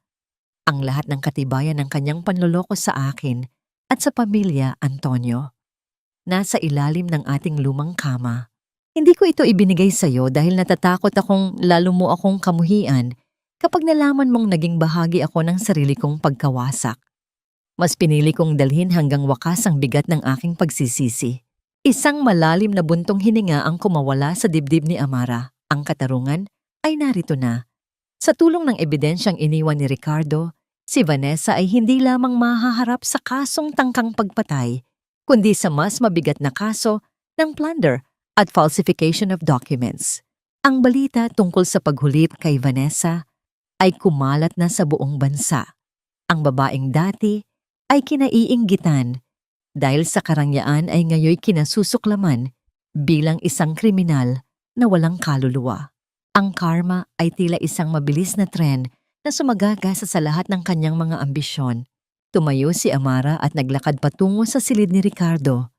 Ang lahat ng katibayan ng kanyang panloloko sa akin at sa pamilya, Antonio. Nasa ilalim ng ating lumang kama. Hindi ko ito ibinigay sa'yo dahil natatakot akong lalo mo akong kamuhian kapag nalaman mong naging bahagi ako ng sarili kong pagkawasak. Mas pinili kong dalhin hanggang wakas ang bigat ng aking pagsisisi. Isang malalim na buntong hininga ang kumawala sa dibdib ni Amara. Ang katarungan ay narito na. Sa tulong ng ebidensyang iniwan ni Ricardo, si Vanessa ay hindi lamang mahaharap sa kasong tangkang pagpatay, kundi sa mas mabigat na kaso ng plunder at falsification of documents. Ang balita tungkol sa paghulip kay Vanessa ay kumalat na sa buong bansa. Ang babaeng dati ay kinaiinggitan dahil sa karangyaan ay ngayoy kinasusuklaman bilang isang kriminal na walang kaluluwa. Ang karma ay tila isang mabilis na tren na sumagagasa sa lahat ng kanyang mga ambisyon. Tumayo si Amara at naglakad patungo sa silid ni Ricardo.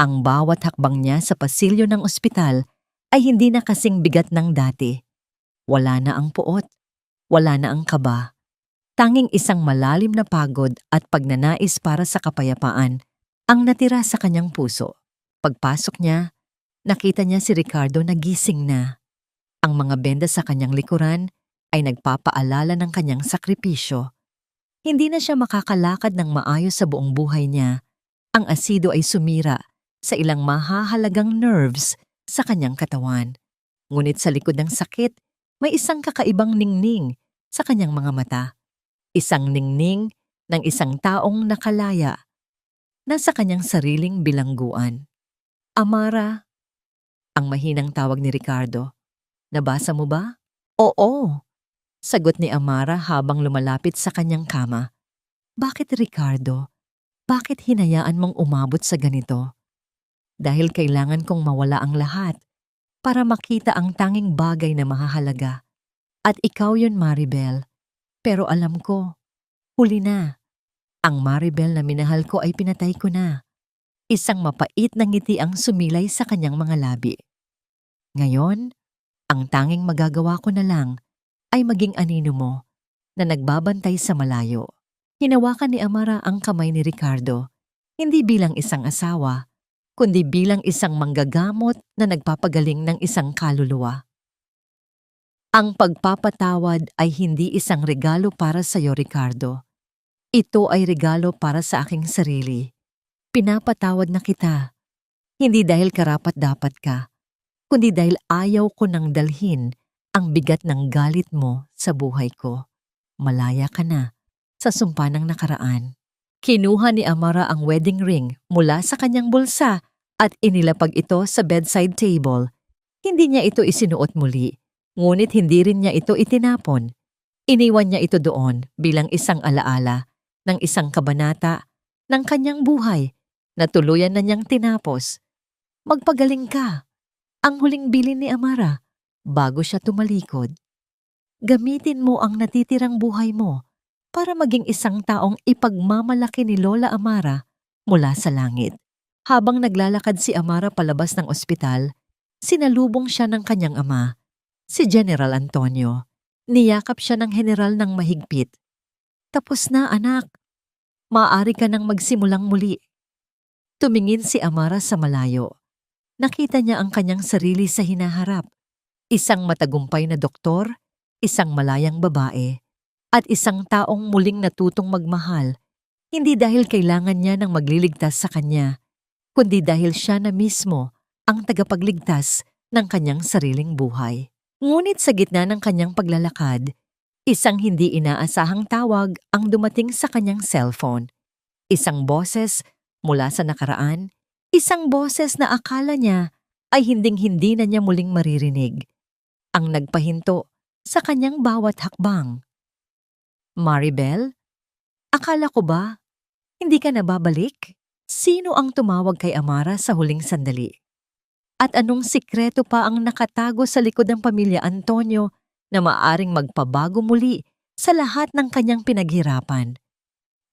Ang bawat hakbang niya sa pasilyo ng ospital ay hindi na kasing bigat ng dati. Wala na ang puot, wala na ang kaba. Tanging isang malalim na pagod at pagnanais para sa kapayapaan ang natira sa kanyang puso. Pagpasok niya, nakita niya si Ricardo na gising na. Ang mga benda sa kanyang likuran ay nagpapaalala ng kanyang sakripisyo. Hindi na siya makakalakad ng maayos sa buong buhay niya. Ang asido ay sumira sa ilang mahahalagang nerves sa kanyang katawan. Ngunit sa likod ng sakit, may isang kakaibang ningning sa kanyang mga mata. Isang ningning ng isang taong nakalaya na sa kanyang sariling bilangguan. Amara, ang mahinang tawag ni Ricardo. Nabasa mo ba? Oo, sagot ni Amara habang lumalapit sa kanyang kama. Bakit, Ricardo? Bakit hinayaan mong umabot sa ganito? Dahil kailangan kong mawala ang lahat para makita ang tanging bagay na mahahalaga. At ikaw yun, Maribel. Pero alam ko, huli na. Ang Maribel na minahal ko ay pinatay ko na. Isang mapait na ngiti ang sumilay sa kanyang mga labi. Ngayon, ang tanging magagawa ko na lang ay maging anino mo na nagbabantay sa malayo. Hinawakan ni Amara ang kamay ni Ricardo, hindi bilang isang asawa, kundi bilang isang manggagamot na nagpapagaling ng isang kaluluwa. Ang pagpapatawad ay hindi isang regalo para sa iyo, Ricardo. Ito ay regalo para sa aking sarili. Pinapatawad na kita, hindi dahil karapat-dapat ka, kundi dahil ayaw ko nang dalhin ang bigat ng galit mo sa buhay ko. Malaya ka na sa sumpa ng nakaraan. Kinuha ni Amara ang wedding ring mula sa kanyang bulsa at inilapag ito sa bedside table. Hindi niya ito isinuot muli, ngunit hindi rin niya ito itinapon. Iniwan niya ito doon bilang isang alaala ng isang kabanata ng kanyang buhay na tuluyan na niyang tinapos. Magpagaling ka, ang huling bilin ni Amara bago siya tumalikod. Gamitin mo ang natitirang buhay mo para maging isang taong ipagmamalaki ni Lola Amara mula sa langit. Habang naglalakad si Amara palabas ng ospital, sinalubong siya ng kanyang ama, si General Antonio. Niyakap siya ng general ng mahigpit. Tapos na, anak. Maaari ka nang magsimulang muli. Tumingin si Amara sa malayo. Nakita niya ang kanyang sarili sa hinaharap. Isang matagumpay na doktor, isang malayang babae, at isang taong muling natutong magmahal, hindi dahil kailangan niya ng magliligtas sa kanya, kundi dahil siya na mismo ang tagapagligtas ng kanyang sariling buhay. Ngunit sa gitna ng kanyang paglalakad, isang hindi inaasahang tawag ang dumating sa kanyang cellphone. Isang boses mula sa nakaraan, isang boses na akala niya ay hinding-hindi na niya muling maririnig. Ang nagpahinto sa kanyang bawat hakbang. Maribel, akala ko ba hindi ka nababalik? Sino ang tumawag kay Amara sa huling sandali? At anong sikreto pa ang nakatago sa likod ng pamilya Antonio na maaring magpabago muli sa lahat ng kanyang pinaghirapan?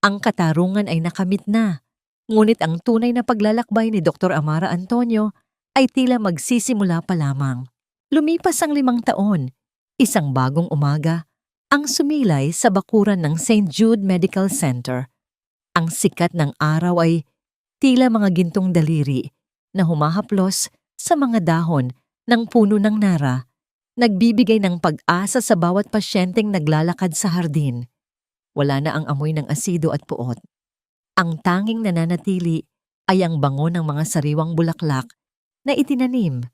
Ang katarungan ay nakamit na, ngunit ang tunay na paglalakbay ni Dr. Amara Antonio ay tila magsisimula pa lamang. Lumipas ang 5 taon, isang bagong umaga, ang sumilay sa bakuran ng St. Jude Medical Center. Ang sikat ng araw ay tila mga gintong daliri na humahaplos sa mga dahon ng puno ng nara, nagbibigay ng pag-asa sa bawat pasyenteng naglalakad sa hardin. Wala na ang amoy ng asido at puot. Ang tanging nananatili ay ang bango ng mga sariwang bulaklak na itinanim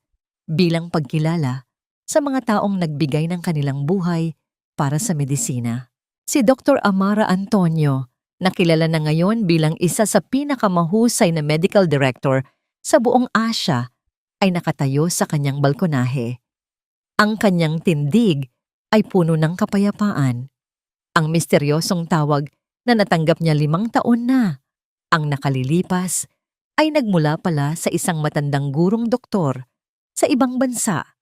bilang pagkilala sa mga taong nagbigay ng kanilang buhay para sa medisina. Si Dr. Amara Antonio, nakilala na ngayon bilang isa sa pinakamahusay na medical director sa buong Asya, ay nakatayo sa kanyang balkonahe. Ang kanyang tindig ay puno ng kapayapaan. Ang misteryosong tawag na natanggap niya 5 taon na, ang nakalilipas, ay nagmula pala sa isang matandang gurong doktor sa ibang bansa.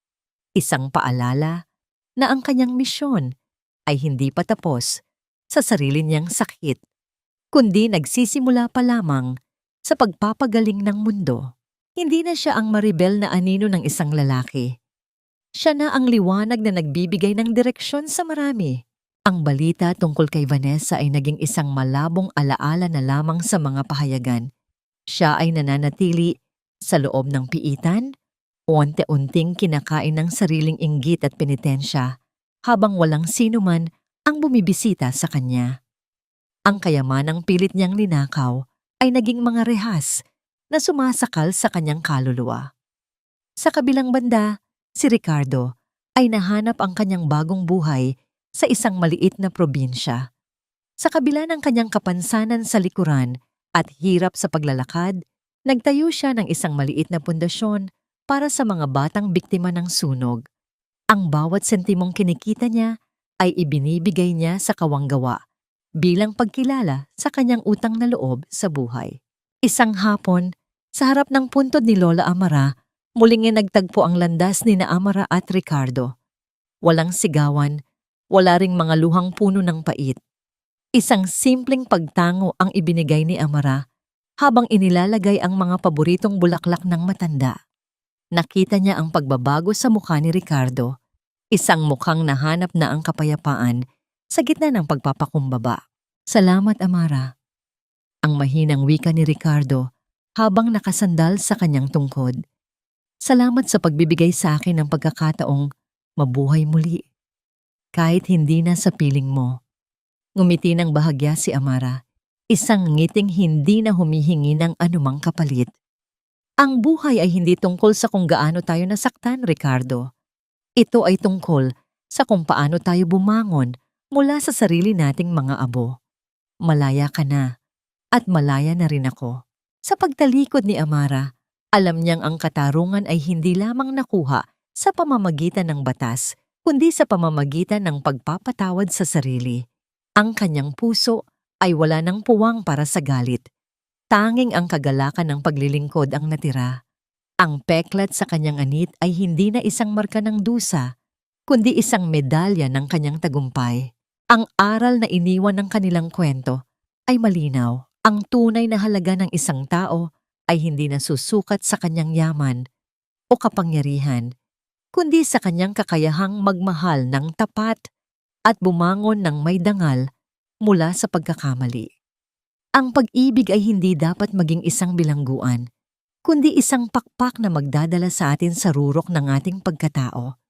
Isang paalala na ang kanyang misyon ay hindi pa tapos sa sarili niyang sakit, kundi nagsisimula pa lamang sa pagpapagaling ng mundo. Hindi na siya ang Maribel na anino ng isang lalaki. Siya na ang liwanag na nagbibigay ng direksyon sa marami. Ang balita tungkol kay Vanessa ay naging isang malabong alaala na lamang sa mga pahayagan. Siya ay nananatili sa loob ng piitan, unti-unting kinakain ng sariling inggit at penitensya, habang walang sino man ang bumibisita sa kanya. Ang kayamanang pilit niyang linakaw ay naging mga rehas na sumasakal sa kanyang kaluluwa. Sa kabilang banda, si Ricardo ay nahanap ang kanyang bagong buhay sa isang maliit na probinsya. Sa kabila ng kanyang kapansanan sa likuran at hirap sa paglalakad, nagtayo siya ng isang maliit na pundasyon para sa mga batang biktima ng sunog. Ang bawat sentimong kinikita niya ay ibinibigay niya sa kawanggawa bilang pagkilala sa kanyang utang na loob sa buhay. Isang hapon, sa harap ng puntod ni Lola Amara, muling nagtagpo ang landas ni na Amara at Ricardo. Walang sigawan, wala ring mga luhang puno ng pait. Isang simpleng pagtango ang ibinigay ni Amara habang inilalagay ang mga paboritong bulaklak ng matanda. Nakita niya ang pagbabago sa mukha ni Ricardo, isang mukhang nahanap na ang kapayapaan sa gitna ng pagpapakumbaba. Salamat, Amara. Ang mahinang wika ni Ricardo habang nakasandal sa kanyang tungkod. Salamat sa pagbibigay sa akin ng pagkakataong mabuhay muli. Kahit hindi na sa piling mo. Ngumiti ng bahagya si Amara, isang ngiting hindi na humihingi ng anumang kapalit. Ang buhay ay hindi tungkol sa kung gaano tayo nasaktan, Ricardo. Ito ay tungkol sa kung paano tayo bumangon mula sa sarili nating mga abo. Malaya ka na, at malaya na rin ako. Sa pagtalikod ni Amara, alam niyang ang katarungan ay hindi lamang nakuha sa pamamagitan ng batas, kundi sa pamamagitan ng pagpapatawad sa sarili. Ang kanyang puso ay wala ng puwang para sa galit. Tanging ang kagalakan ng paglilingkod ang natira. Ang peklat sa kanyang anit ay hindi na isang marka ng dusa, kundi isang medalya ng kanyang tagumpay. Ang aral na iniwan ng kanilang kwento ay malinaw. Ang tunay na halaga ng isang tao ay hindi nasusukat sa kanyang yaman o kapangyarihan, kundi sa kanyang kakayahang magmahal ng tapat at bumangon ng may dangal mula sa pagkakamali. Ang pag-ibig ay hindi dapat maging isang bilangguan, kundi isang pakpak na magdadala sa atin sa rurok ng ating pagkatao.